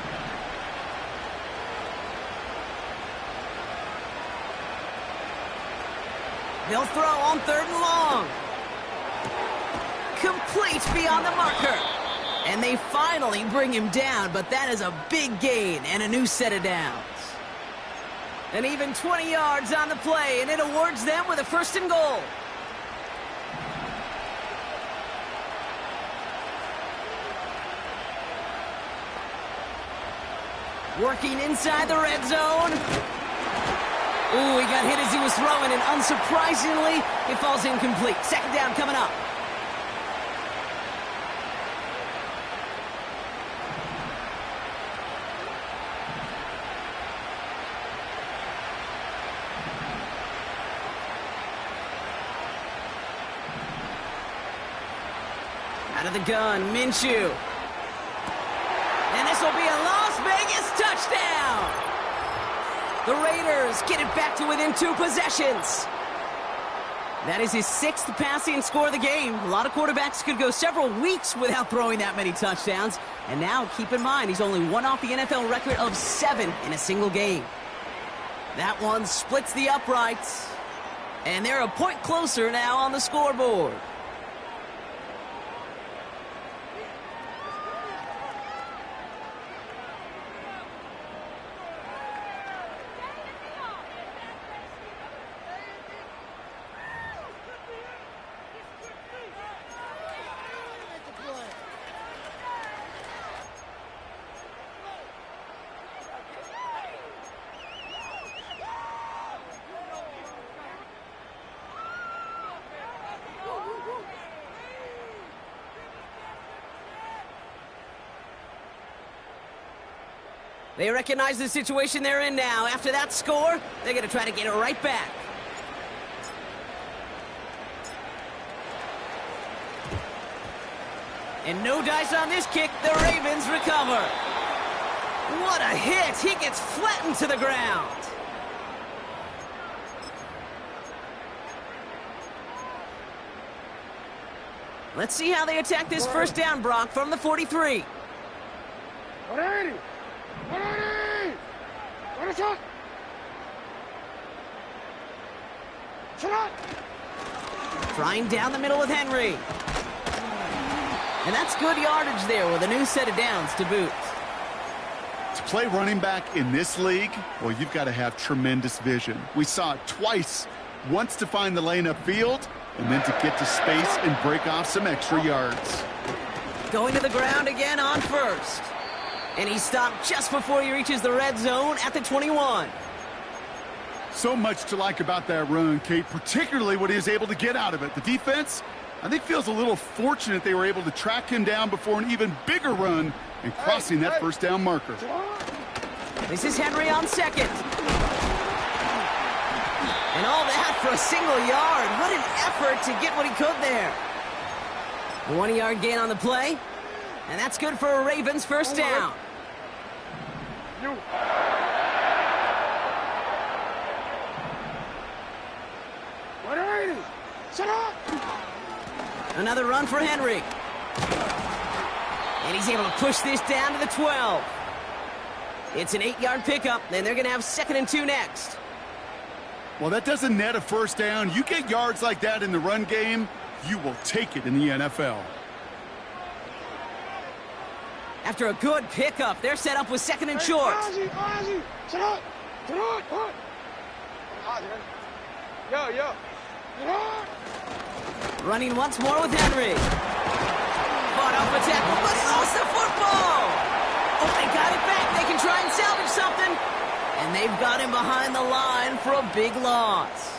They'll throw on 3rd and long. Complete beyond the marker. And they finally bring him down, but that is a big gain and a new set of downs. And even 20 yards on the play, and it awards them with a 1st and goal. Working inside the red zone. Ooh, he got hit as he was throwing, and unsurprisingly, it falls incomplete. 2nd down coming up. Out of the gun, Minshew. And this will be a Las Vegas touchdown. The Raiders get it back to within 2 possessions. That is his 6th passing score of the game. A lot of quarterbacks could go several weeks without throwing that many touchdowns. And now, keep in mind, he's only one off the NFL record of 7 in a single game. That one splits the uprights. And they're a point closer now on the scoreboard. They recognize the situation they're in now. After that score, they're going to try to get it right back. And no dice on this kick. The Ravens recover. What a hit. He gets flattened to the ground. Let's see how they attack this first down, Brock, from the 43. 180! 180! What is it? Shut Trying down the middle with Henry. And that's good yardage there with a new set of downs to boot. To play running back in this league, well, you've got to have tremendous vision. We saw it twice, once to find the lane upfield, and then to get to space and break off some extra yards. Going to the ground again on first. And he stopped just before he reaches the red zone at the 21. So much to like about that run, Kate, particularly what he was able to get out of it. The defense, I think, feels a little fortunate they were able to track him down before an even bigger run and crossing that first down marker. This is Henry on second. And all that for a single yard. What an effort to get what he could there. A 1-yard gain on the play. And that's good for a Ravens first down. You. Shut up! Another run for Henry. And he's able to push this down to the 12. It's an 8-yard pickup, and they're going to have 2nd and 2 next. Well, that doesn't net a first down. You get yards like that in the run game, you will take it in the NFL. After a good pickup, they're set up with 2nd and short. Ozzy, shut up! Shut up! Yo. Running once more with Henry. Fought off a tackle, but he lost the football. Oh, they got it back. They can try and salvage something. And they've got him behind the line for a big loss.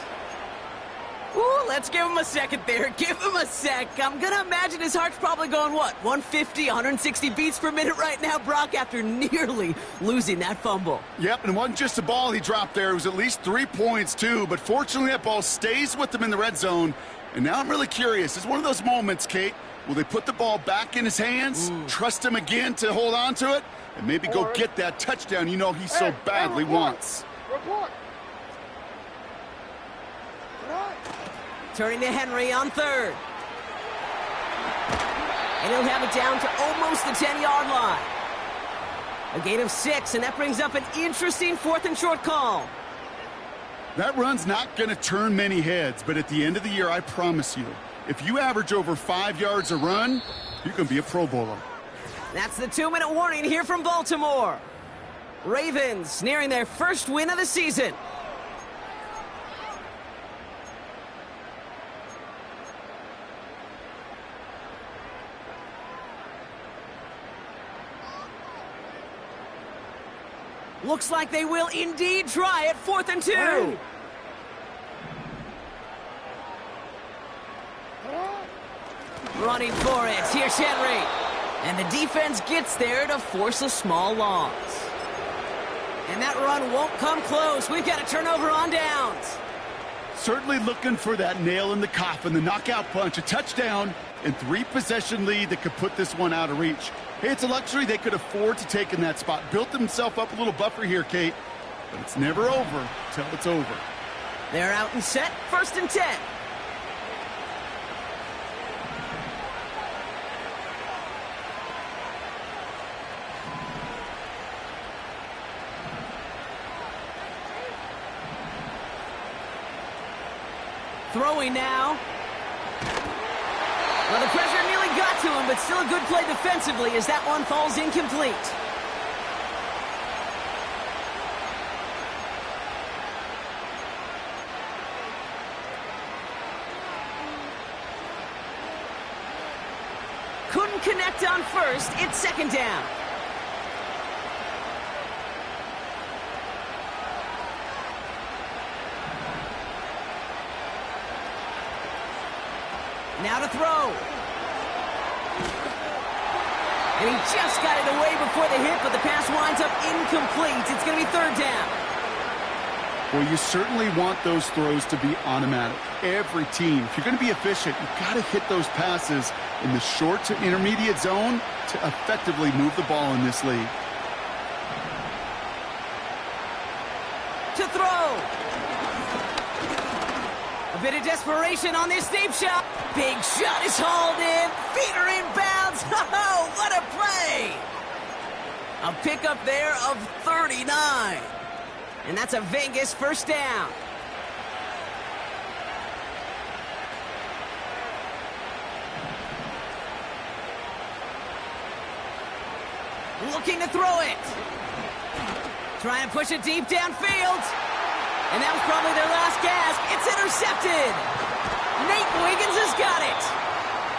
Ooh, let's give him a second there. Give him a sec. I'm going to imagine his heart's probably going, what, 150, 160 beats per minute right now, Brock, after nearly losing that fumble. Yep, and it wasn't just a ball he dropped there. It was at least 3 points, too. But fortunately, that ball stays with him in the red zone. And now I'm really curious. It's one of those moments, Kate. Will they put the ball back in his hands, trust him again to hold on to it, and maybe go get that touchdown you know he so badly wants? Report. Turning to Henry on third. And he'll have it down to almost the 10-yard line. A gain of 6, and that brings up an interesting 4th and short call. That run's not going to turn many heads, but at the end of the year, I promise you, if you average over 5 yards a run, you can be a Pro Bowler. That's the 2-minute warning here from Baltimore. Ravens nearing their first win of the season. Looks like they will indeed try it. 4th and 2. Running for it. Here's Henry. And the defense gets there to force a small loss. And that run won't come close. We've got a turnover on downs. Certainly looking for that nail in the coffin, the knockout punch, a touchdown, and 3-possession lead that could put this one out of reach. Hey, it's a luxury they could afford to take in that spot. Built themselves up a little buffer here, Kate. But it's never over till it's over. They're out and set. 1st and 10. Throwing now. Well, the pressure nearly got to him, but still a good play defensively as that one falls incomplete. Couldn't connect on first. It's 2nd down. Now to throw. And he just got it away before the hit, but the pass winds up incomplete. It's going to be 3rd down. Well, you certainly want those throws to be automatic. Every team, if you're going to be efficient, you've got to hit those passes in the short to intermediate zone to effectively move the ball in this league. To throw. A bit of desperation on this deep shot. Big shot is hauled in. Feet are inbounds. Oh, what a play. A pickup there of 39. And that's a Vegas first down. Looking to throw it. Trying to push it deep downfield. And that was probably their last gasp. It's intercepted. Nate Wiggins has got it.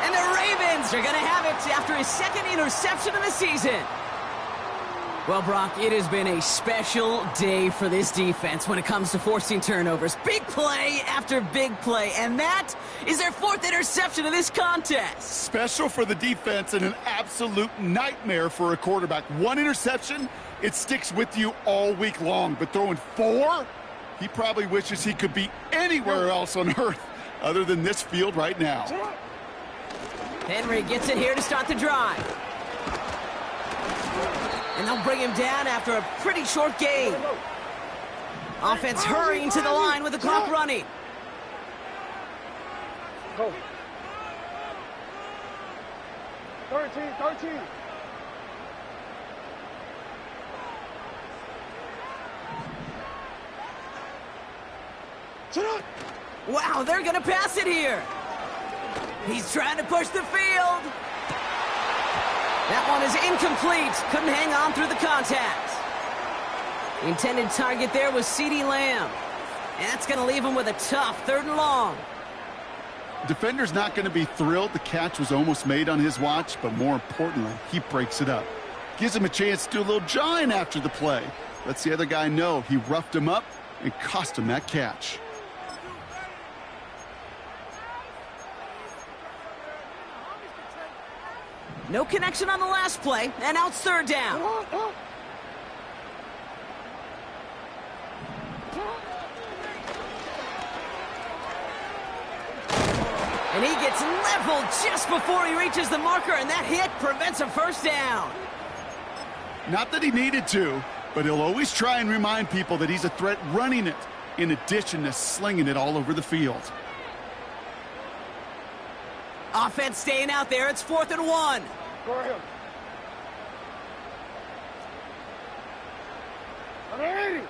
And the Ravens are going to have it after his second interception of the season. Well, Brock, it has been a special day for this defense when it comes to forcing turnovers. Big play after big play, and that is their fourth interception of this contest. Special for the defense and an absolute nightmare for a quarterback. One interception, it sticks with you all week long, but throwing 4, he probably wishes he could be anywhere else on earth other than this field right now. Henry gets it here to start the drive. And they'll bring him down after a pretty short game. Offense hurrying to the line with the clock running. Go. 13. Sit up. Wow, they're going to pass it here. He's trying to push the field. That one is incomplete. Couldn't hang on through the contact. The intended target there was CeeDee Lamb. And that's going to leave him with a tough 3rd and long. Defender's not going to be thrilled the catch was almost made on his watch, but more importantly, he breaks it up. Gives him a chance to do a little jawing after the play. Lets the other guy know he roughed him up and cost him that catch. No connection on the last play, and now it's 3rd down. And he gets leveled just before he reaches the marker, and that hit prevents a first down. Not that he needed to, but he'll always try and remind people that he's a threat running it, in addition to slinging it all over the field. Offense staying out there. It's 4th and 1. Go ahead. 180.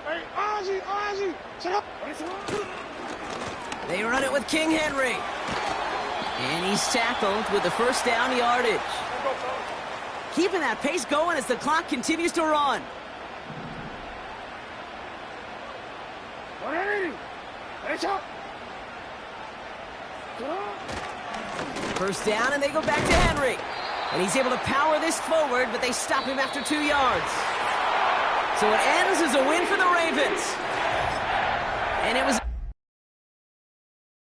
Hey, Ozzy. Sit up. They run it with King Henry. And he's tackled with the first down yardage. Keeping that pace going as the clock continues to run. 180. Hey, chop. First down, and they go back to Henry. And he's able to power this forward, but they stop him after 2 yards. So it ends as a win for the Ravens. And it was...